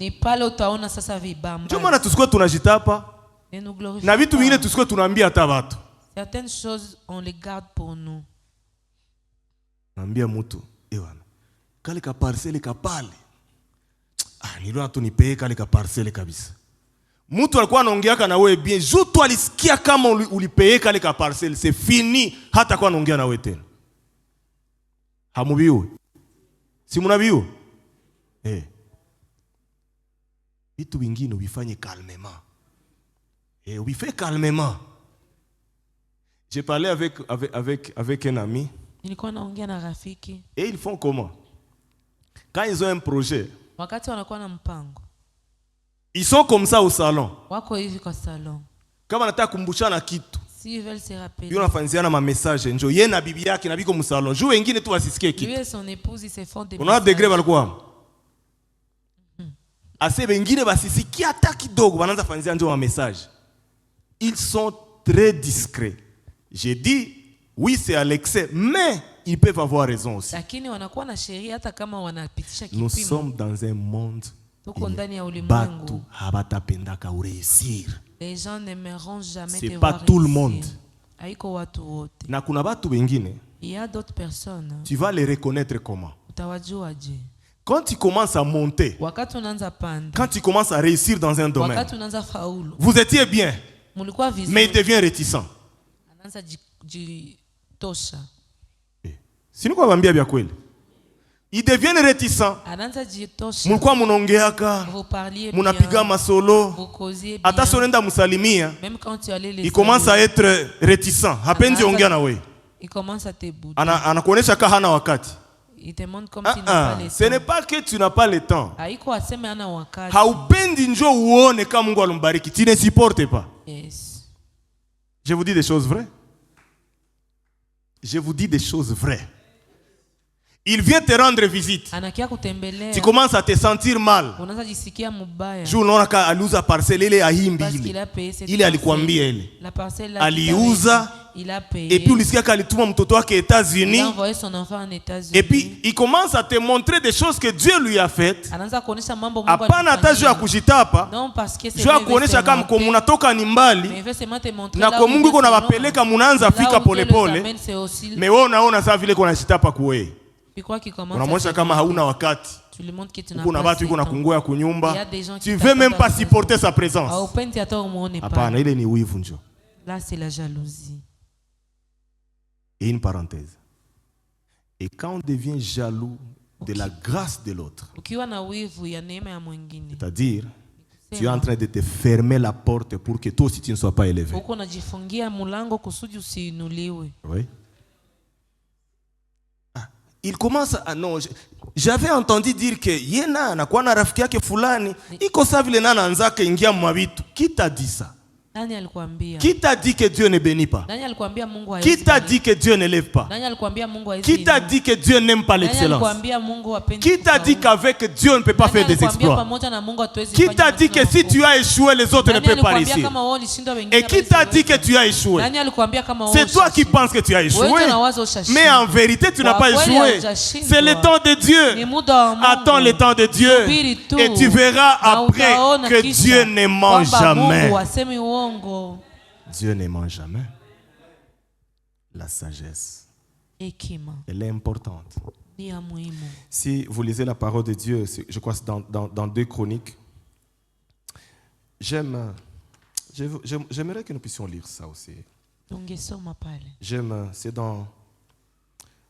Certaines choses, on les garde pour nous. Nambia mutu, ewana. Kale ka parcelle ka pale. Niliona tu nipee kale ka parcelle kabisa. Mutu alikuwa anaongeaka na wewe bien. Jutu alisikia kama ulipee kale ka parcelle, c'est fini hata kwa anaongea na wewe tena. Hamubiwe. Si munabiwe? Vitu vingine ubifanye calmement. Ubifanye calmement. J'ai parlé avec un ami. Et ils font comment? Quand ils ont un projet, ils sont comme ça au salon. Quand on a kumbushana kitu, s'ils veulent se rappeler, ils ont un message. Njo yena bibi yake na biko mu salon. Jo wengine tu wasisikie kitu. Lui et son épouse, ils se font des messages. On a degré balikuwa. Ase wengine basisikia hata kidogo wanaanza fanzia njo ma message. Ils sont très discrets. J'ai dit oui, c'est à l'excès, mais ils peuvent avoir raison aussi. Nous sommes dans un monde les gens n'aimeront jamais te voir. C'est pas tout le monde. Il y a d'autres personnes. Tu vas les reconnaître comment? Quand tu commences à monter, quand tu commences à réussir dans un domaine, vous étiez bien, mais il devient réticent. Sinon quoi bambia bya kweli. Ils deviennent réticents. Mulikuwa munongeaka, munapiga masolo. Hata sonenda musalimia. Il commence à être réticent. Hapendi ongea na wewe. Il commence à te bouder. Anakuonesha ka hana wakati. Il te montre comme s'il n'a pas le temps. Ce n'est pas que tu n'as pas le temps. Haupendi njo uone kama Mungu alombariki. Tu ne supportes pas. Yes. Je vous dis des choses vraies. Je vous dis des choses vraies. Il vient te rendre visite. Tu commences à te sentir mal. Jour unaona ka aliuza parcelle ile ya himbi ile alikwambia ile. Aliuza et puis ulisikia ka alituma mtoto wake États-Unis. Et puis il commence à te montrer des choses que Dieu lui a faites. Hapana hata juu ya kujitapa. Juu ya kuonesha kama kwa munatoka ni mbali. Na kwa Mungu iko nawapeleka munaanza fika polepole. Mais wewe unaona sasa vile kuna jitapa kuwe. Unamwonyesha kama hauna wakati. Tu lui montres que tu n'as Kuna pas batu kuna kungoya Il y kunyumba. a des gens qui Tu veux même t'attendent pas à la supporter sa présence. Haupendi hata umuone Hapana, pale. ile ni wivu njo. Là, c'est la jalousie. Et une parenthèse. Et quand on devient jaloux de la grâce de l'autre, Ukiwa na wivu ya neema ya mwingine, c'est-à-dire, tu es en train de te fermer la porte pour que toi aussi tu ne sois pas élevé. uko unajifungia mulango kusudi usiinuliwe. Oui. Il commence à... Non, j'avais entendu dire que yena anakuwa na rafiki yake fulani iko sawa vile nana anzaka ingia mwabitu. Qui t'a dit ça? Nani alikwambia? Qui t'a dit que Dieu ne bénit pas? Nani alikwambia Mungu hawezi? Qui t'a dit que Dieu ne lève pas? Nani alikwambia Mungu hawezi? Qui t'a dit que Dieu n'aime pas Nani l'excellence? alikwambia Mungu hapendi? Qui t'a dit qu'avec Dieu on ne peut pas faire des exploits? Pamoja na Mungu hatuwezi Qui kufanya t'a dit que matendo si tu as échoué, les autres ne Nani peuvent pas alikwambia réussir? kama wewe ulishindwa wengine Et qui hawezi t'a dit weza? que tu as échoué? Nani alikwambia kama wewe C'est toi qui ushashindwa? penses que tu as échoué. Wewe unawaza ushashindwa. Mais en vérité, tu n'as Kwa pas kweli échoué. haujashindwa. C'est le temps de Ni Dieu. muda wa Mungu. Attends le temps de Dieu. Subiri tu. Et tu verras Na après utaona que kisha Dieu ne ment kwamba Mungu jamais. hasemi uongo. Dieu ne ment jamais. La sagesse, Hekima elle est importante. ni ya muhimu. Si vous lisez la parole de Dieu, je crois que c'est dans 2 Chroniques, j'aimerais que nous puissions lire ça aussi. Tungesoma pale. C'est dans...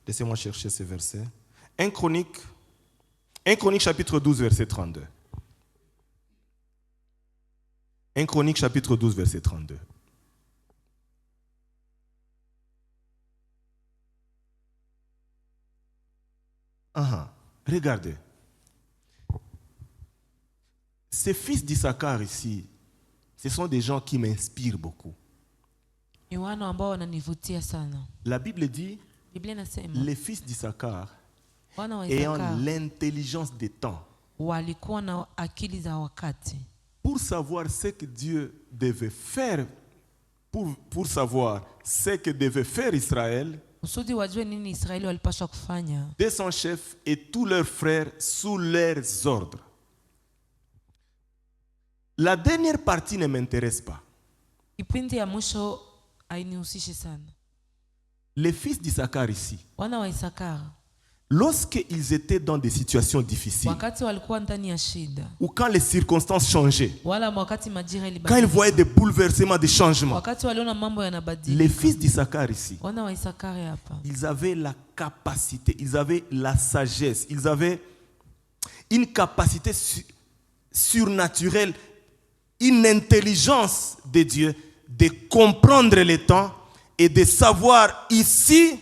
Laissez-moi chercher ce verset. 1 Chronique chapitre 12, verset 32. 1 Chronique chapitre 12, verset 32. Regardez. Ces fils d'Issachar ici, ce sont des gens qui m'inspirent beaucoup. Ni wana ambao wananivutia sana. La Bible dit, Biblia inasema les fils d'Issachar wana wa ayant Isaka l'intelligence des temps walikuwa na akili za wakati pour savoir ce que Dieu devait faire, pour savoir ce que devait faire Israël, usudi wajue nini Israeli walipaswa kufanya. de son chef et tous leurs frères sous leurs ordres. La dernière partie ne m'intéresse pas. Kipindi ya mwisho hainihusishi sana. Les fils d'Issachar ici, Wana wa Isakar lorsqu'ils étaient dans des situations difficiles, wakati walikuwa ndani ya shida, ou quand les circonstances changeaient, wala wakati majira quand ils ilibadilika, voyaient des bouleversements, des changements, wakati waliona mambo yanabadilika, les fils d'Issachar ici, wana wa Isakar hapa ils avaient la capacité, ils avaient la sagesse, ils avaient une capacité surnaturelle, une intelligence de Dieu de comprendre les temps et de savoir ici,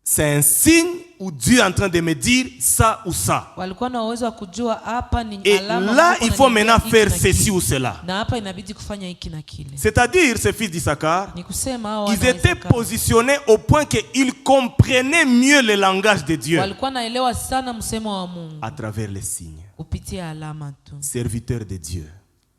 c'est un signe où Dieu est en train de me dire ça ou ça. walikuwa na uwezo wa kujua hapa ni Et alama là, Mungu il faut ananiambia maintenant hiki faire na ceci kile. ou cela. Na hapa inabidi kufanya hiki na kile. C'est-à-dire, ces fils d'Issachar, Ni kusema hao ils wana wa étaient Isakar positionnés au point qu'ils comprenaient mieux le langage de Dieu walikuwa naelewa sana msemo wa Mungu à travers les signes. kupitia alama tu. Serviteurs de Dieu,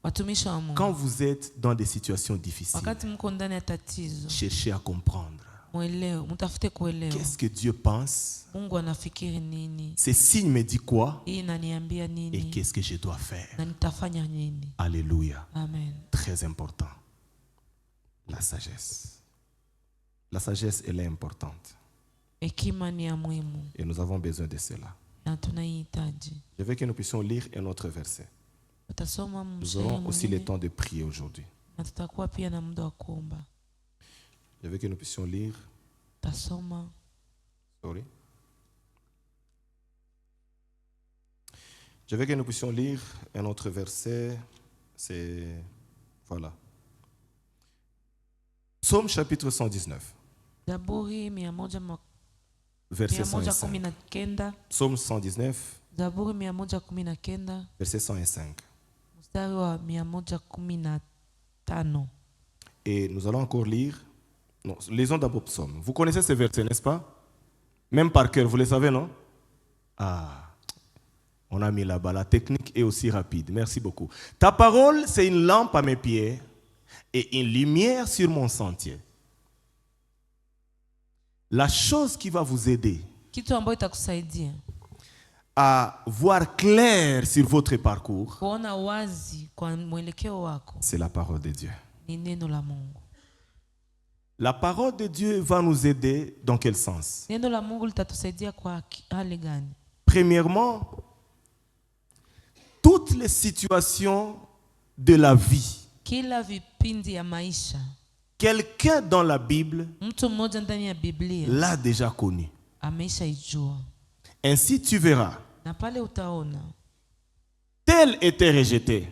Watumishi wa Mungu, quand vous êtes dans des situations difficiles, wakati mko ndani ya tatizo, cherchez à comprendre. muelewe, mtafute kuelewa Qu'est-ce que Dieu pense? Mungu anafikiri nini, Ces signes me disent quoi? hii inaniambia Et nini qu'est-ce que je dois faire? na nitafanya nini. Alléluia. Amen. Très important. La sagesse. La sagesse, elle est importante. Hekima ni ya muhimu Et nous avons besoin de cela. na tunaihitaji. Je veux que nous puissions lire un autre verset. Tutasoma Nous mstari aurons aussi le mwingine temps de prier aujourd'hui. na tutakuwa pia na muda wa kuomba. Je veux que nous puissions lire. Tutasoma Sorry. Je veux que nous puissions lire un autre verset. C'est. Voilà. Psaume chapitre 119, Zaburi verset 105. 119. Psaume 119, Zaburi 119 verset 105. mstari wa 115. Et nous allons encore lire. Non, lisons d'abord Psaume. Vous connaissez ces versets, n'est-ce pas? Même par cœur, vous les savez, non? Ah, on a mis là-bas. La technique est aussi rapide. Merci beaucoup. Ta parole, c'est une lampe à mes pieds et une lumière sur mon sentier. La chose qui va vous aider Kitu ambayo itakusaidia à voir clair sur votre parcours, kuona wazi kwa mwelekeo wako c'est la parole de Dieu. ni neno la Mungu. La parole de Dieu va nous aider dans quel sens? Neno la Mungu litatusaidia kwa hali gani? Premièrement, toutes les situations de la vie, kila vipindi ya maisha, quelqu'un dans la Bible mtu mmoja ndani ya Biblia l'a déjà connu. ameshaijua. Ainsi tu verras, Na pale utaona tel était rejeté.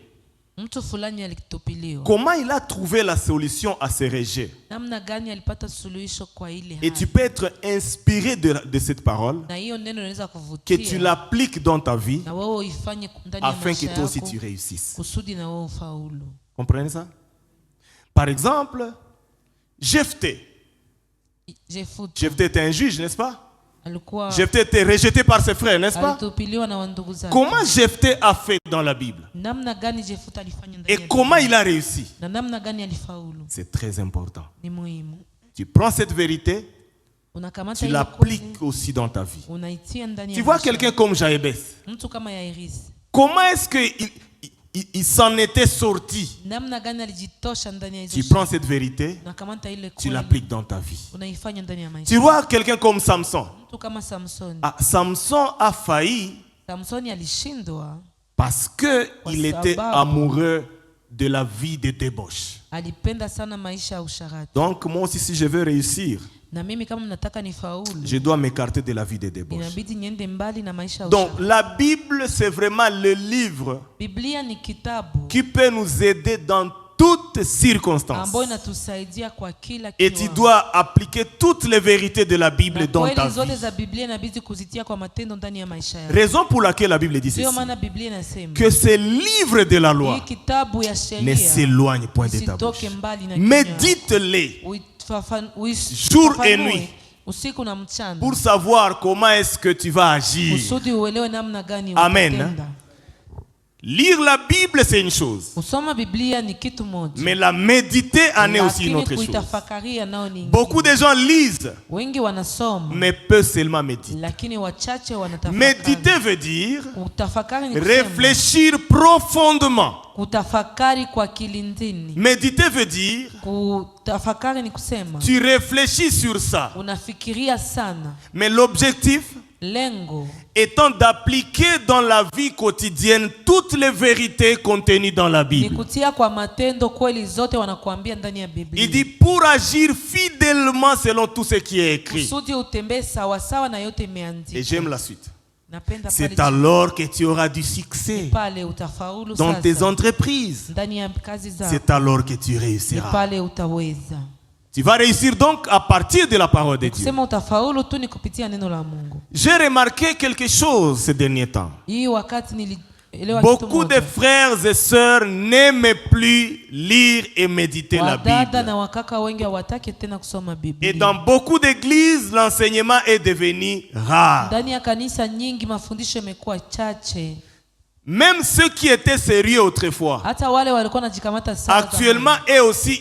mtu fulani alitupiliwa. Comment il a trouvé la solution à ce rejet? Namna gani alipata suluhisho kwa ile Et tu hali. peux être inspiré de cette parole, Na hiyo neno inaweza que kuvutia. tu l'appliques dans ta vie, Na wewe uifanye ndani ya afin que maisha toi aussi yako tu réussisses. kusudi na wewe ufaulu. Comprenez ça? Par exemple, Jephthé. Jefuta Jephthé était un juge, n'est-ce pas? alikuwa Jephthé était rejeté par ses frères, n'est-ce pas? alitupiliwa na wandugu zake. Comment Jephthé a fait dans la Bible? Namna gani Jefuta alifanya ndani Et ya comment Biblia? il a réussi? Na namna gani alifaulu? C'est très important. Ni muhimu. Tu prends cette vérité, Unakamata tu ile l'appliques kweli, aussi dans ta vie. unaitia ndani Tu ya vois maisha quelqu'un yako. comme Jaébès. Mtu kama Yairisi. Comment est-ce qu'il s'en était sorti? Namna gani alijitosha ndani ya hizo Tu shida. prends cette vérité, Unakamata ile tu kweli, l'appliques dans ta vie. unaifanya ndani ya maisha. Tu vois quelqu'un comme Samson. Mtu kama Samsoni. Ah, Samson a failli Samsoni alishindwa, parce qu'il était sababu amoureux de la vie de débauche. alipenda sana maisha ya usharati. Donc moi aussi, si je veux réussir, Na mimi kama nataka nifaulu, je dois m'écarter de la vie de débauche. inabidi niende mbali na maisha ya Donc usharati. la Bible, c'est vraiment le livre Biblia ni kitabu qui peut nous aider dans toutes circonstances. ambayo inatusaidia kwa kila Et tu kiwango. dois appliquer toutes les vérités de la Bible Na dans ta kweli zote vie. za Biblia inabidi kuzitia kwa matendo ndani ya maisha yako. Raison pour laquelle la Bible dit Ndio ceci, maana Biblia inasema que ce livre de la hii loi kitabu ya ne sheria s'éloigne point de ta bouche. usitoke mbali na kinywa. Médite-les Jour et nuit usiku na mchana pour savoir comment est-ce que tu vas agir. kusudi uelewe namna gani Amen. utatenda. Lire la Bible, c'est une chose. Kusoma Biblia ni kitu moja. Mais la méditer en est aussi une Lakini autre chose. kuitafakaria nao ni Beaucoup de gens lisent, wengi wanasoma mais peu seulement méditent. lakini wachache wanatafakari. Méditer veut dire Utafakari ni kusema réfléchir profondément. kutafakari kwa kilindini. Méditer veut dire Kutafakari ni kusema tu réfléchis sur ça. unafikiria sana, Mais l'objectif lengo étant d'appliquer dans la vie quotidienne toutes les vérités contenues dans la ni Bible. kutia kwa matendo kweli zote wanakuambia ndani ya Biblia. Il dit pour agir fidèlement selon tout ce qui est écrit. Kusudi utembee sawa sawa na yote Et imeandikwa. j'aime la suite. Napenda C'est pale alors que tu auras du succès pale utafaulu dans tes sasa entreprises. ndani ya kazi zako. C'est alors que tu Ni réussiras. pale utaweza. Tu vas réussir donc à partir de la parole de Dieu. Kusema utafaulu tu ni kupitia neno la Mungu. J'ai remarqué quelque chose ces derniers temps. Hii wakati nilielewa kitu Beaucoup moja. de frères et sœurs n'aiment plus lire et méditer la Wadada Bible. na wakaka wengi hawataki tena kusoma Et Biblia. dans beaucoup d'églises, l'enseignement est devenu rare. Ndani ya kanisa nyingi mafundisho yamekuwa chache. Même ceux qui étaient sérieux autrefois, Hata wale walikuwa wanajikamata sana. actuellement, eux aussi,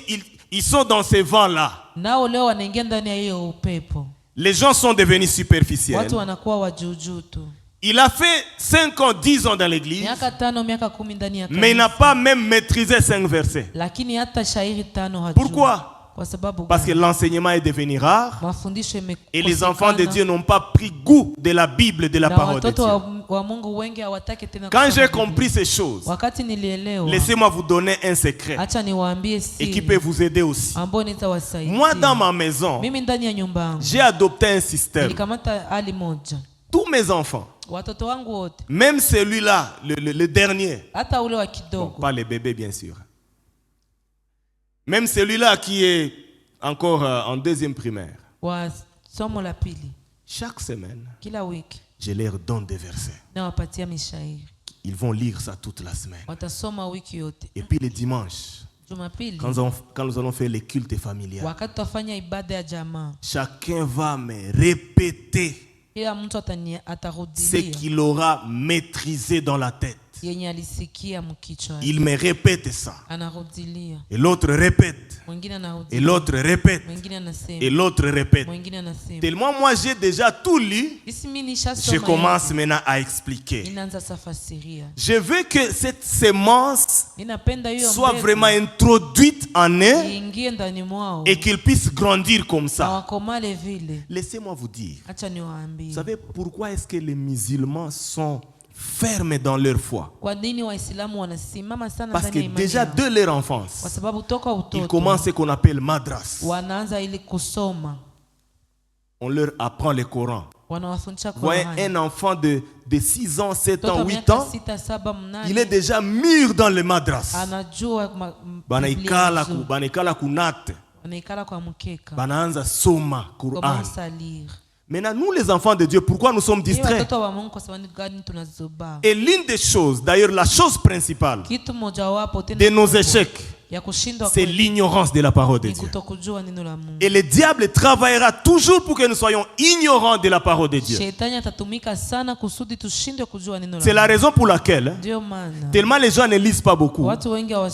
ils sont dans ces vents-là. Nao leo wanaingia ndani ya hiyo upepo. Les gens sont devenus superficiels. Watu wanakuwa wajuujuu tu. Il a fait 5 ans, 10 ans dans l'église, Miaka 5, miaka 10 ndani ya mais il n'a kanisa. pas même maîtrisé 5 versets. Lakini hata shairi 5 hajui. Pourquoi? Kwa sababu Parce que gani? l'enseignement est devenu rare Mafundisho et les enfants de Dieu n'ont pas pris goût de la Bible, de la na parole de watoto Dieu. wa Mungu wengi hawataki tena Quand kusoma j'ai Biblia. compris ces choses, Wakati nilielewa, laissez-moi vous donner un secret acha niwaambie et qui siri peut vous aider aussi. ambao nitawasaidia. Moi, dans ma maison, Mimi ndani ya nyumba yangu j'ai adopté un système. nilikamata hali moja. Tous mes enfants, Watoto wangu wote, même celui-là, le dernier, hata ule wa bon, kidogo, pas les bébés bien sûr, même celui-là qui est encore en 2e primaire, wa somo la pili, chaque semaine, kila wiki je leur donne des versets. nawapatia mishairi. Ils vont lire ça toute la semaine. Watasoma wiki yote. Et puis le dimanche, Jumapili quand nous allons faire les cultes familiales, wakati tutafanya ibada ya jamaa, chacun va me répéter kila mtu ce atarudilia qu'il aura maîtrisé dans la tête. yenye alisikia mkichwa. Il me répète ça. Anarudilia, Et l'autre répète. mwingine Et anarudilia, l'autre répète. mwingine Et anasema, l'autre répète. mwingine anasema. Tellement moi j'ai déjà tout lu, Isi mimi je nishasoma commence yote. maintenant à expliquer. Ninaanza safasiria. Je veux que cette sémence Ninapenda hiyo soit mbegu vraiment introduite en eux iingie ndani mwao et qu'ils puissent grandir comme na ça. wakomale vile. Laissez-moi vous dire, Acha vous niwaambie. savez pourquoi est-ce que les musulmans sont fermes dans leur foi. Parce que déjà de leur enfance, ils commencent ce qu'on appelle madras. On leur apprend le Coran. Voyez un enfant de 6 ans, 7 ans, 8 ans, il est déjà mûr dans le madras. Banaikala kunate. Banaanza soma Quran. Maintenant, nous les enfants de Dieu, pourquoi nous sommes distraits? Et l'une des choses, d'ailleurs la chose principale de nos échecs, c'est l'ignorance de la parole de Dieu. Et le diable travaillera toujours pour que nous soyons ignorants de la parole de Dieu. C'est la raison pour laquelle, tellement les gens ne lisent pas beaucoup,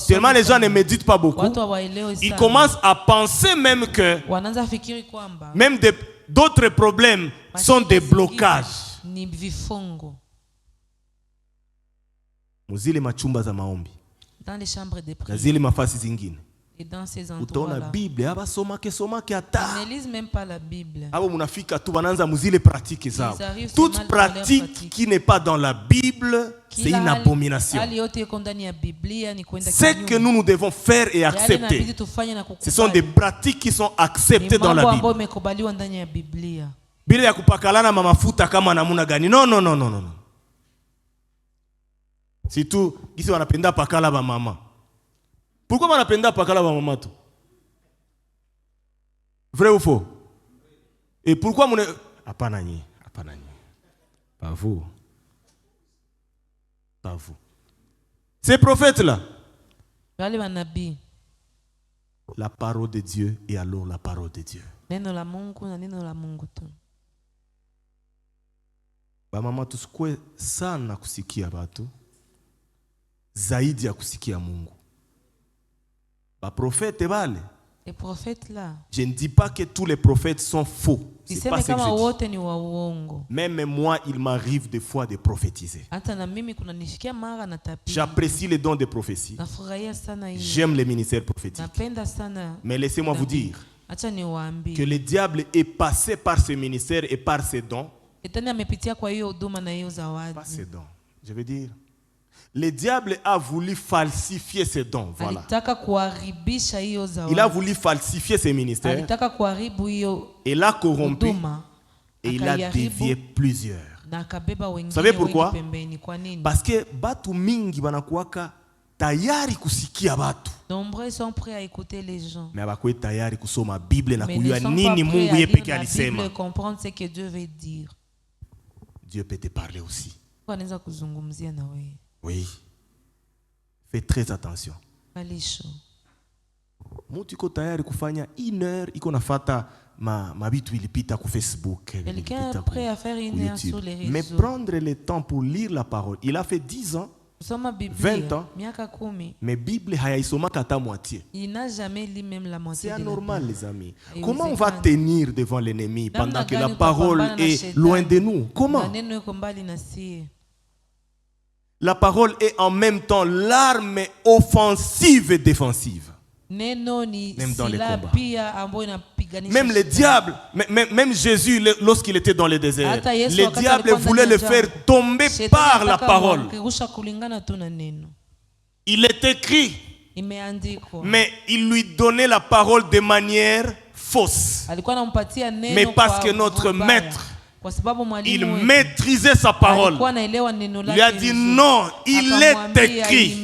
tellement les gens ne méditent pas beaucoup, ils commencent à penser même que même d'autres problèmes sont des blocages. Muzile machumba za maombi. Dans les chambres de prière. Et dans ces endroits-là. Ils ne lisent même pas la Bible. Toute pratique qui n'est pas dans la Bible, c'est une abomination. Ce que nous devons faire et accepter, ce sont des pratiques qui sont acceptées dans la Bible. Non, non, non, non, non. Surtout, ici on appelle pakala ba maman. Pourquoi on appelle pakala ba maman? Vrai ou faux? Et pourquoi mon apanani? Pas vous. Pas vous. Ces prophètes-là. La parole de Dieu est alors la parole de Dieu. Ba mama tusikwe sana kusikia watu. Zaidi ya kusikia Mungu. Ba prophète vale. Les prophètes là. Je ne dis pas que tous les prophètes sont faux. C'est pas ce que je dis. Même moi, il m'arrive des fois de prophétiser. J'apprécie les dons de prophétie. J'aime les ministères prophétiques. Mais laissez-moi vous dire que le diable est passé par ce ministère et par ses dons. Pas ses dons. Je veux dire, le diable a voulu falsifier ses dons. Voilà. Il a voulu falsifier ses ministères. Et l'a corrompu. Et il a dévié plusieurs. Vous savez pourquoi? Parce que batu mingi banakuwaka tayari kusikia batu. Nombreux sont prêts à écouter les gens. Mais abakuwe tayari kusoma Bible na kujua nini Mungu yeye pekee alisema. Comprendre ce que Dieu veut dire. Dieu peut te parler aussi. Oui. Fais très attention. Mtu iko tayari kufanya 1 heure iko nafuata mabitu ilipita ku Facebook. Quelqu'un est prêt à faire 1 heure sur les réseaux. Mais prendre le temps pour lire la parole. Il a fait 10 ans. 20 ans. Mais Bible hayaisomaka hata moitié. Il n'a jamais lu même la moitié. C'est anormal les amis. Comment on va tenir devant l'ennemi pendant que la parole est loin de nous? Comment? La parole est en même temps l'arme offensive et défensive. Même dans les combats. Même le diable, même Jésus, lorsqu'il était dans le désert, le diable voulait le faire tomber par la parole. Il est écrit, mais il lui donnait la parole de manière fausse. Mais parce que notre maître, il maîtrisait sa parole. Il a dit non, il est écrit.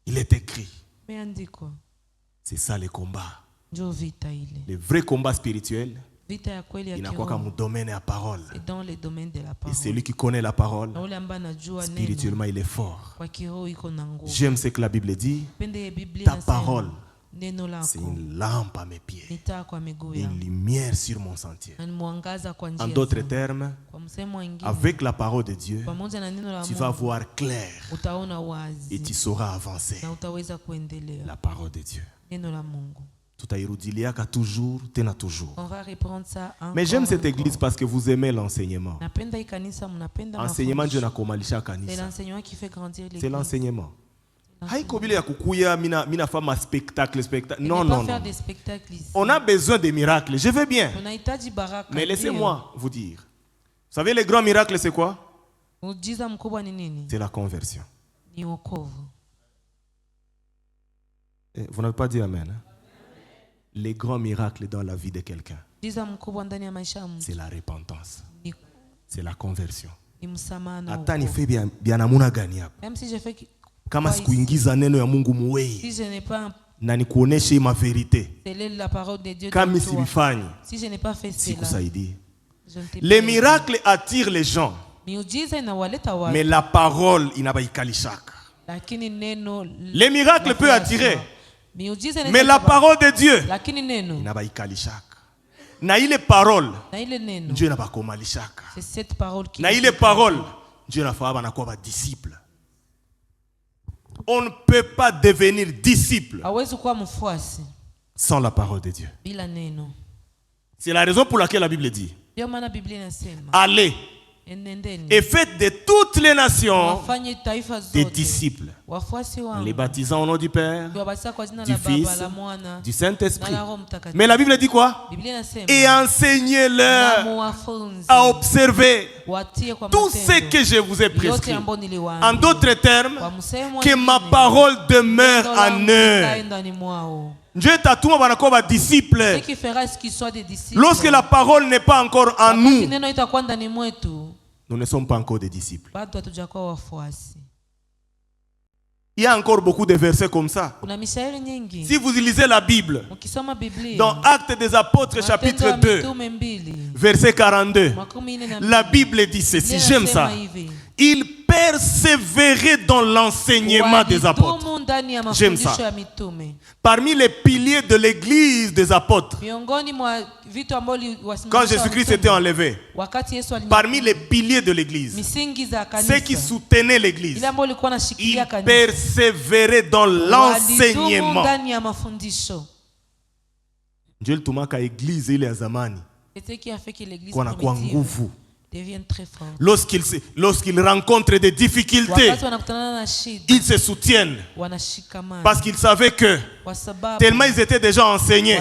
Il est écrit. C'est ça le combat. Le vrai combat spirituel, il n'a quoi comme domaine à parole. Et celui qui connaît la parole, spirituellement il est fort. J'aime ce que la Bible dit. Ta parole, c'est une lampe à mes pieds et une lumière sur mon sentier. En d'autres termes, avec la parole de Dieu, tu vas voir clair et tu sauras avancer. La parole de Dieu. Toujours, on va reprendre ça. Mais j'aime cette église parce que vous aimez l'enseignement. L'enseignement qui fait grandir l'église. C'est l'enseignement. Non. On a besoin de miracles. Je veux bien. Mais laissez-moi vous dire. Vous savez, les grands miracles, c'est quoi? C'est la conversion. Vous n'avez pas dit amen. Hein? Les grands miracles dans la vie de quelqu'un, c'est la repentance. C'est la conversion. Hata nife bien namuna gani hapa. Kama sikuingiza neno ya Mungu muwei. Na nikuoneshe ma vérité. Kama sibifanyi. Sikusaidie. Les miracles attirent les gens. Mais la parole inabaikalisha. Les miracles peuvent attirer. Mais la parole de Dieu inabaikalisha. Na ile parole Dieu inabakomalishaka. C'est cette parole qui na ile parole Dieu nafaa banakuwa ba disciple. On ne peut pas devenir disciple sans la parole de Dieu. C'est la raison pour laquelle la Bible dit: allez et faites de toutes les nations des disciples, en les baptisant au nom du Père, du Fils, du Saint-Esprit. Mais la Bible dit quoi? Et enseignez-leur à observer tout ce que je vous ai prescrit. En d'autres termes, que ma parole demeure en eux. Dieu t'a tout banakoba disciple. Lorsque la parole n'est pas encore en nous, nous ne sommes pas encore des disciples. Il y a encore beaucoup de versets comme ça. Si vous lisez la Bible, dans Actes des Apôtres chapitre 2, verset 42, la Bible dit ceci, j'aime ça. Il persévérait dans l'enseignement des apôtres. J'aime ça. Parmi les piliers de l'église des apôtres, quand Jésus-Christ était enlevé, parmi les piliers de l'église, ceux qui soutenaient l'église, il persévérait dans l'enseignement. Dieu le tumaka église ile ya zamani kwa na kwa nguvu. Lorsqu'ils rencontrent des difficultés, ils se soutiennent parce qu'ils savaient que tellement ils étaient déjà enseignés,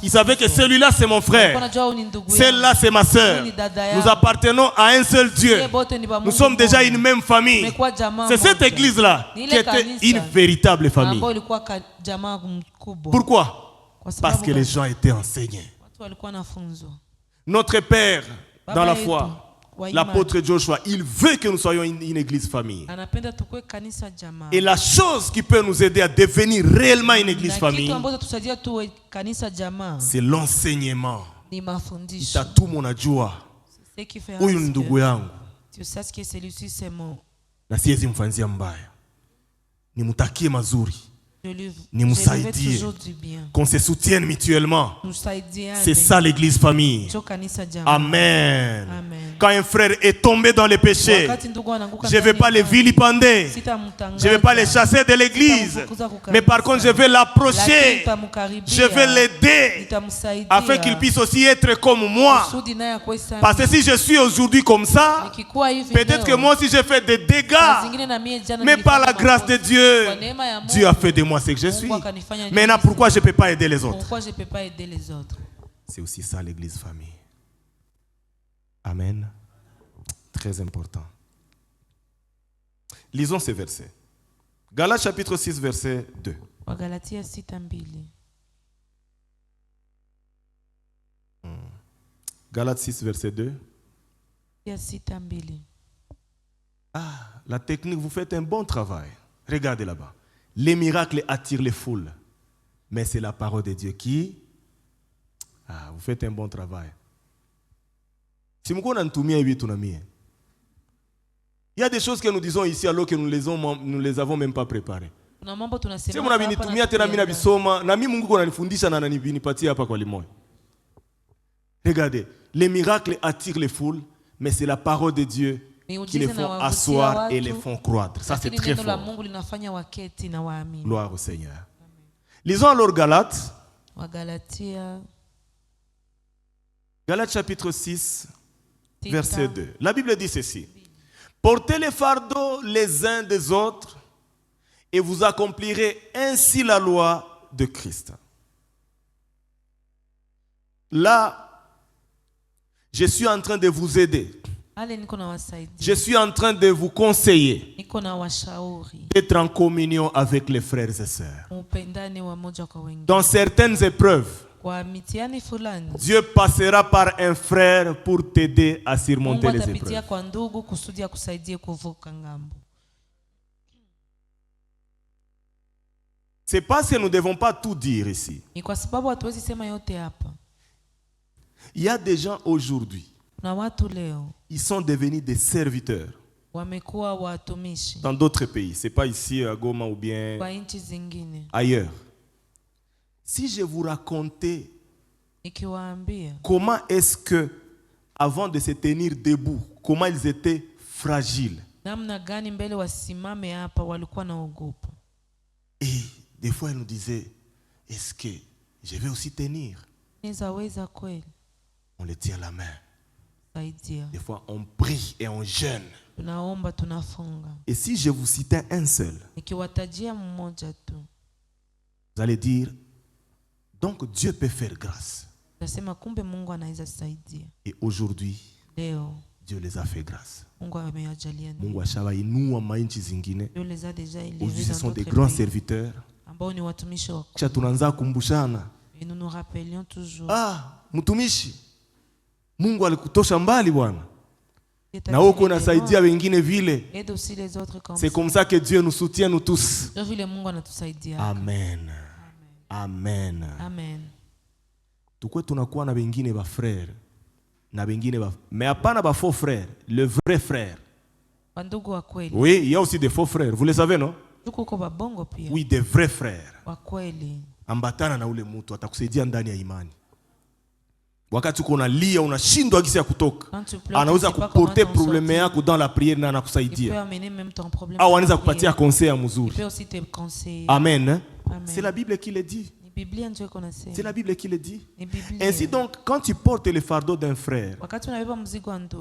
ils savaient que celui-là c'est mon frère, celle-là c'est ma soeur, nous appartenons à un seul Dieu, nous sommes déjà une même famille. C'est cette église-là qui était une véritable famille. Pourquoi? Parce que les gens étaient enseignés. Notre Père dans la foi, l'apôtre Joshua, il veut que nous soyons une église famille. Et la chose qui peut nous aider à devenir réellement une église famille, c'est l'enseignement. Itatu monajua huyu ndugu yangu na siwezi mfanzia mbaya, nimutakie mazuri, nimsaidie, qu'on se soutienne mutuellement. C'est ça l'église famille. Amen. Quand un frère est tombé dans les péchés, je ne vais pas les vilipender, je ne vais pas les chasser de l'église, mais par contre je vais l'approcher, je vais l'aider afin qu'il puisse aussi être comme moi. Parce que si je suis aujourd'hui comme ça, peut-être que moi aussi j'ai fait des dégâts, mais par la grâce de Dieu, Dieu a fait de moi ce que je suis. Maintenant, pourquoi je ne peux pas aider les autres? C'est aussi ça l'église famille. Amen. Très important. Lisons ces versets. Galates chapitre 6, verset 2. Galates 6, verset 2. Ah, la technique, vous faites un bon travail. Regardez là-bas. Les miracles attirent les foules. Mais c'est la parole de Dieu qui... Ah, vous faites un bon travail. Il y a des choses que nous disons ici alors que nous les avons même pas préparées. Regardez, les miracles attirent les foules, mais c'est la parole de Dieu qui les font asseoir et les font croître. Ça c'est très fort. Gloire au Seigneur. Lisons alors Galates. Galates chapitre 6, verset 2. La Bible dit ceci. Portez les fardeaux les uns des autres et vous accomplirez ainsi la loi de Christ. Là, je suis en train de vous aider Je suis en train de vous conseiller d'être en communion avec les frères et sœurs. Dans certaines épreuves, Dieu passera par un frère pour t'aider à surmonter les épreuves. C'est parce que nous ne devons pas tout dire ici. Il y a des gens aujourd'hui, ils sont devenus des serviteurs dans d'autres pays. Ce n'est pas ici à Goma ou bien ailleurs. Si je vous racontais comment est-ce que, avant de se tenir debout, comment ils étaient fragiles. Et des fois, ils nous disaient, est-ce que je vais aussi tenir? On les tient la main. Des fois, on prie et on jeûne. Et si je vous citais un seul, vous allez dire, donc Dieu peut faire grâce. Et aujourd'hui, Dieu les a fait grâce. Aujourd'hui, ce sont des grands serviteurs. Et nous nous rappelions toujours. Mtumishi, Mungu alikutosha mbali bwana. Na wewe unasaidia wengine vile. C'est comme ça que Dieu nous soutient nous tous. Amen. Amen. Amen. Tukwe tunakuwa na wengine ba frère. Na wengine ba, mais hapana ba faux frère, le vrai frère. Oui, il y a aussi des faux frères, vous le savez non? Oui, des vrais frères. Ambatana na ule mtu atakusaidia ndani ya imani. Wakati uko unalia unashindwa gisi ya kutoka, anaweza kuporter probleme yako dans la prière na anakusaidia. Au anaweza kupatia conseil mzuri. Amen. C'est la Bible qui le dit. C'est la Bible qui le dit. Ainsi donc, quand tu portes le fardeau d'un frère,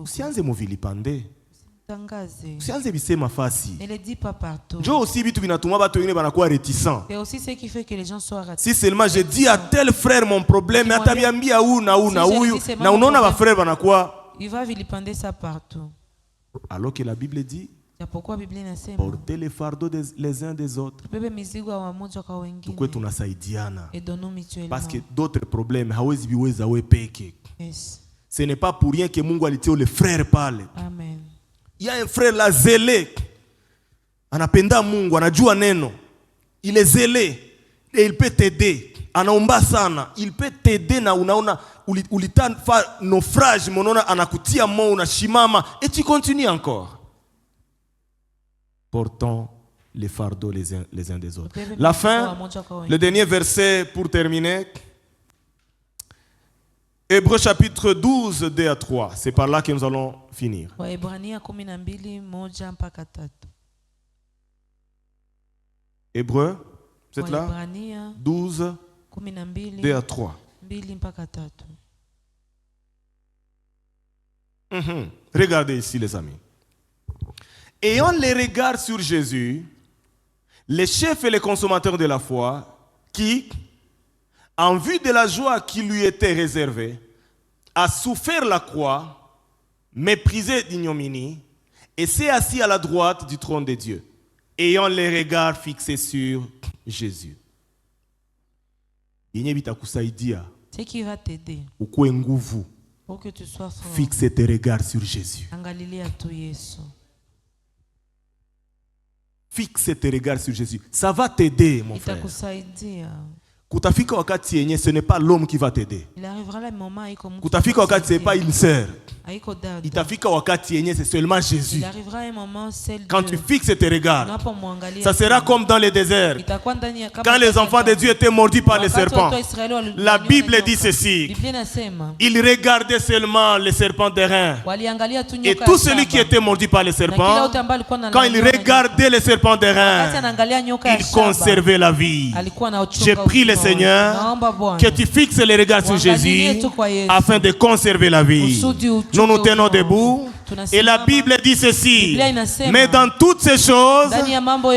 usianze muvilipande. Usianze bisema fasi. Ne le dis pas partout. Jo aussi bitu binatuma batu wengine banakuwa réticents. C'est aussi ce qui fait que les gens soient réticents. Si seulement je dis à tel frère mon problème, mais atabiambia ou na huyu, na unaona ba frère banakuwa. Il va vilipender ça partout. Alors que la Bible dit, portez les fardeaux les uns des autres. Tukwe tunasaidiana. Parce que d'autres problèmes hawezi biweza we peke. Ce n'est pas pour rien que Mungu alitia le frère pale. Amen. Il y a un frère là zélé. Anapenda Mungu, anajua neno. Il est zélé et il peut t'aider. Anaomba sana, il peut t'aider na unaona ulitfa naufrage, unaona anakutia moyo unashimama et tu continues encore. Portons les fardeaux les uns des autres. La fin, le dernier verset pour terminer. Hébreux chapitre 12, 2 à 3. C'est par là que nous allons finir. Hébreux, vous êtes là? 12, 2 à 3. Regardez ici les amis. Ayant les regards sur Jésus, les chefs et les consommateurs de la foi, qui, en vue de la joie qui lui était réservée, a souffert la croix, méprisé d'ignominie, et s'est assis à la droite du trône de Dieu, ayant les regards fixés sur Jésus. Ce qui va t'aider pour que tu sois fort. Fixe tes regards sur Jésus. Fixe tes regards sur Jésus. Ça va t'aider, mon frère. Kutafika wakati yenye, ce n'est pas l'homme qui va t'aider. Kutafika wakati, ce n'est pas une sœur. Itafika wakati yenye, c'est seulement Jésus. Quand tu fixes tes regards, ça sera comme dans le désert. Quand les enfants de Dieu étaient mordus par les serpents, la Bible dit ceci. Ils regardaient seulement les serpents d'airain. Et tout celui qui était mordu par les serpents, quand il regardait les serpents d'airain, il conservait la vie. J'ai pris le Seigneur que tu fixes les regards sur Jésus afin de conserver la vie. Nous nous tenons debout. Et la Bible dit ceci. Mais dans toutes ces choses,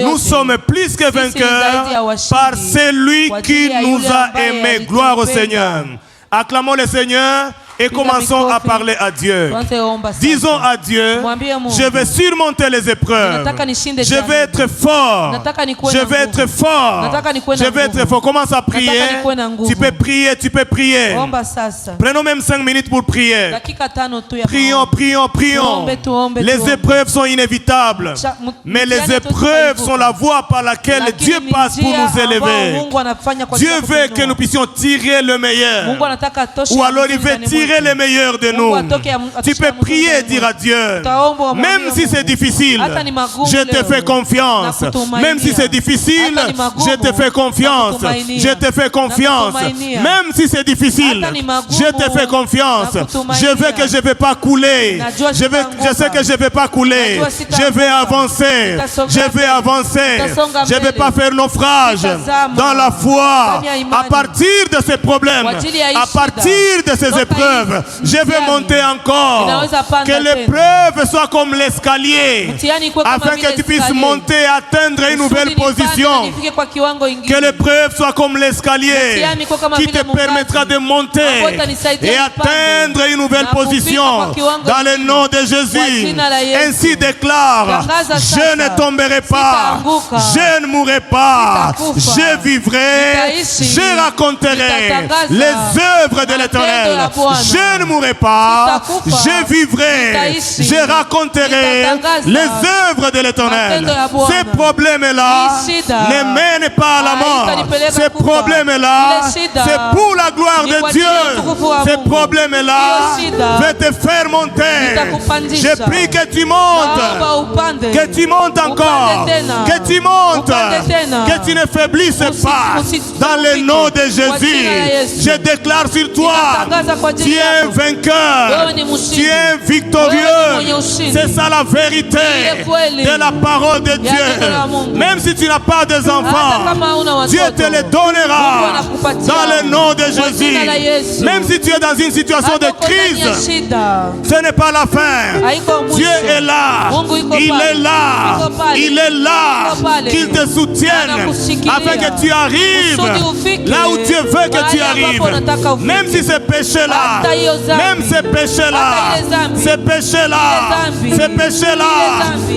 nous sommes plus que vainqueurs par celui qui nous a aimés. Gloire au Seigneur. Acclamons le Seigneur. Et commençons à parler à Dieu. Disons à Dieu, je vais surmonter les épreuves. Je vais être fort. Je vais être fort. Je vais être fort. Commence à prier. Tu peux prier, tu peux prier. Prenons même 5 minutes pour prier. Prions, prions, prions. Les épreuves sont inévitables. Mais les épreuves sont la voie par laquelle Dieu passe pour nous élever. Dieu veut que nous puissions tirer le meilleur. Ou alors il veut tirer le meilleur de nous. Tu peux prier et dire à Dieu, même si c'est difficile, je te fais confiance. Même si c'est difficile, je te fais confiance. Je te fais confiance. Même si c'est difficile, je te fais confiance. Je veux que je ne vais pas couler. Je sais que je ne vais pas couler. Je vais avancer. Je vais avancer. Je ne vais pas faire naufrage dans la foi. À partir de ces problèmes, à partir de ces épreuves, je vais monter encore. Que l'épreuve soit comme l'escalier, afin que tu puisses monter et atteindre une nouvelle position. Que l'épreuve soit comme l'escalier qui te permettra de monter et atteindre une nouvelle position. Dans le nom de Jésus. Ainsi déclare, je ne tomberai pas, je ne mourrai pas, je vivrai, je raconterai les œuvres de l'Éternel. Je ne mourrai pas, je vivrai, je raconterai les œuvres de l'Éternel. Ces problèmes-là ne mènent pas à la mort. Ces problèmes-là, c'est pour la gloire de Dieu. Ces problèmes-là veulent te faire monter. Je prie que tu montes, que tu montes encore, que tu montes, que tu ne faiblisses pas. Dans le nom de Jésus, je déclare sur toi, tu es un vainqueur, tu es un victorieux. C'est ça la vérité de la parole de Dieu. Même si tu n'as pas des enfants, Dieu te les donnera dans le nom de Jésus. Même si tu es dans une situation de crise, ce n'est pas la fin. Dieu est là, il est là, il est là, qu'il te soutienne afin que tu arrives là où Dieu veut que tu arrives. Même si ces péchés-là, même ces péchés-là, ces péchés-là, ces péchés-là,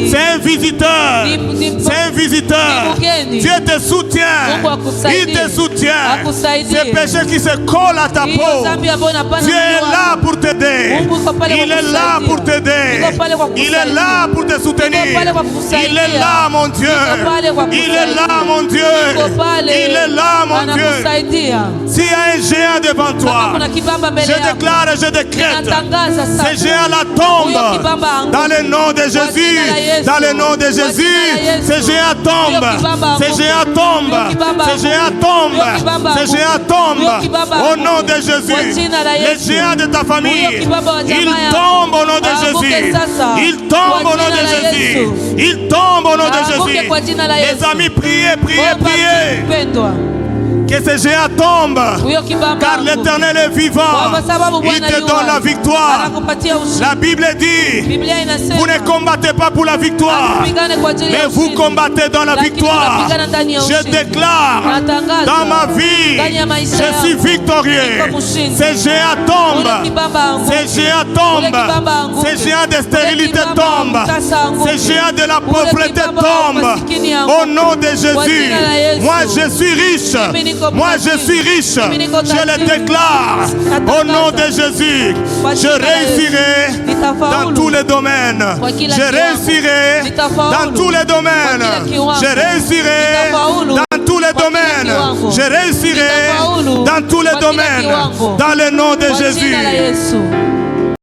c'est un visiteur, c'est un visiteur. Dieu te soutient, il te soutient. Ces péchés qui se collent à ta peau, Dieu est là pour t'aider. Il est là pour t'aider. Il est là pour te soutenir. Il est là, mon Dieu. Il est là, mon Dieu. Il est là, mon Dieu. S'il y a un géant devant toi, je déclare et je décrète, ce géant-là tombe dans le nom de Jésus. Dans le nom de Jésus, ce géant tombe. Ce géant tombe. Ce géant tombe. Ce géant tombe. Au nom de Jésus. Les géants de ta famille, ils tombent au nom de Jésus. Ils tombent au nom de Jésus. Ils tombent au nom de Jésus. Les amis, priez, priez, priez. Que ces géants tombent, car l'Éternel est vivant. Il te donne la victoire. La Bible dit, vous ne combattez pas pour la victoire, mais vous combattez dans la victoire. Je déclare, dans ma vie, je suis victorieux. Ces géants tombent. Ces géants tombent. Ces géants de stérilité tombent. Ces géants de la pauvreté tombent. Au nom de Jésus, moi je suis riche. Moi je suis riche, je le déclare au nom de Jésus. Je réussirai dans tous les domaines. Je réussirai dans tous les domaines. Je réussirai dans tous les domaines. Je réussirai dans tous les domaines. Dans le nom de Jésus.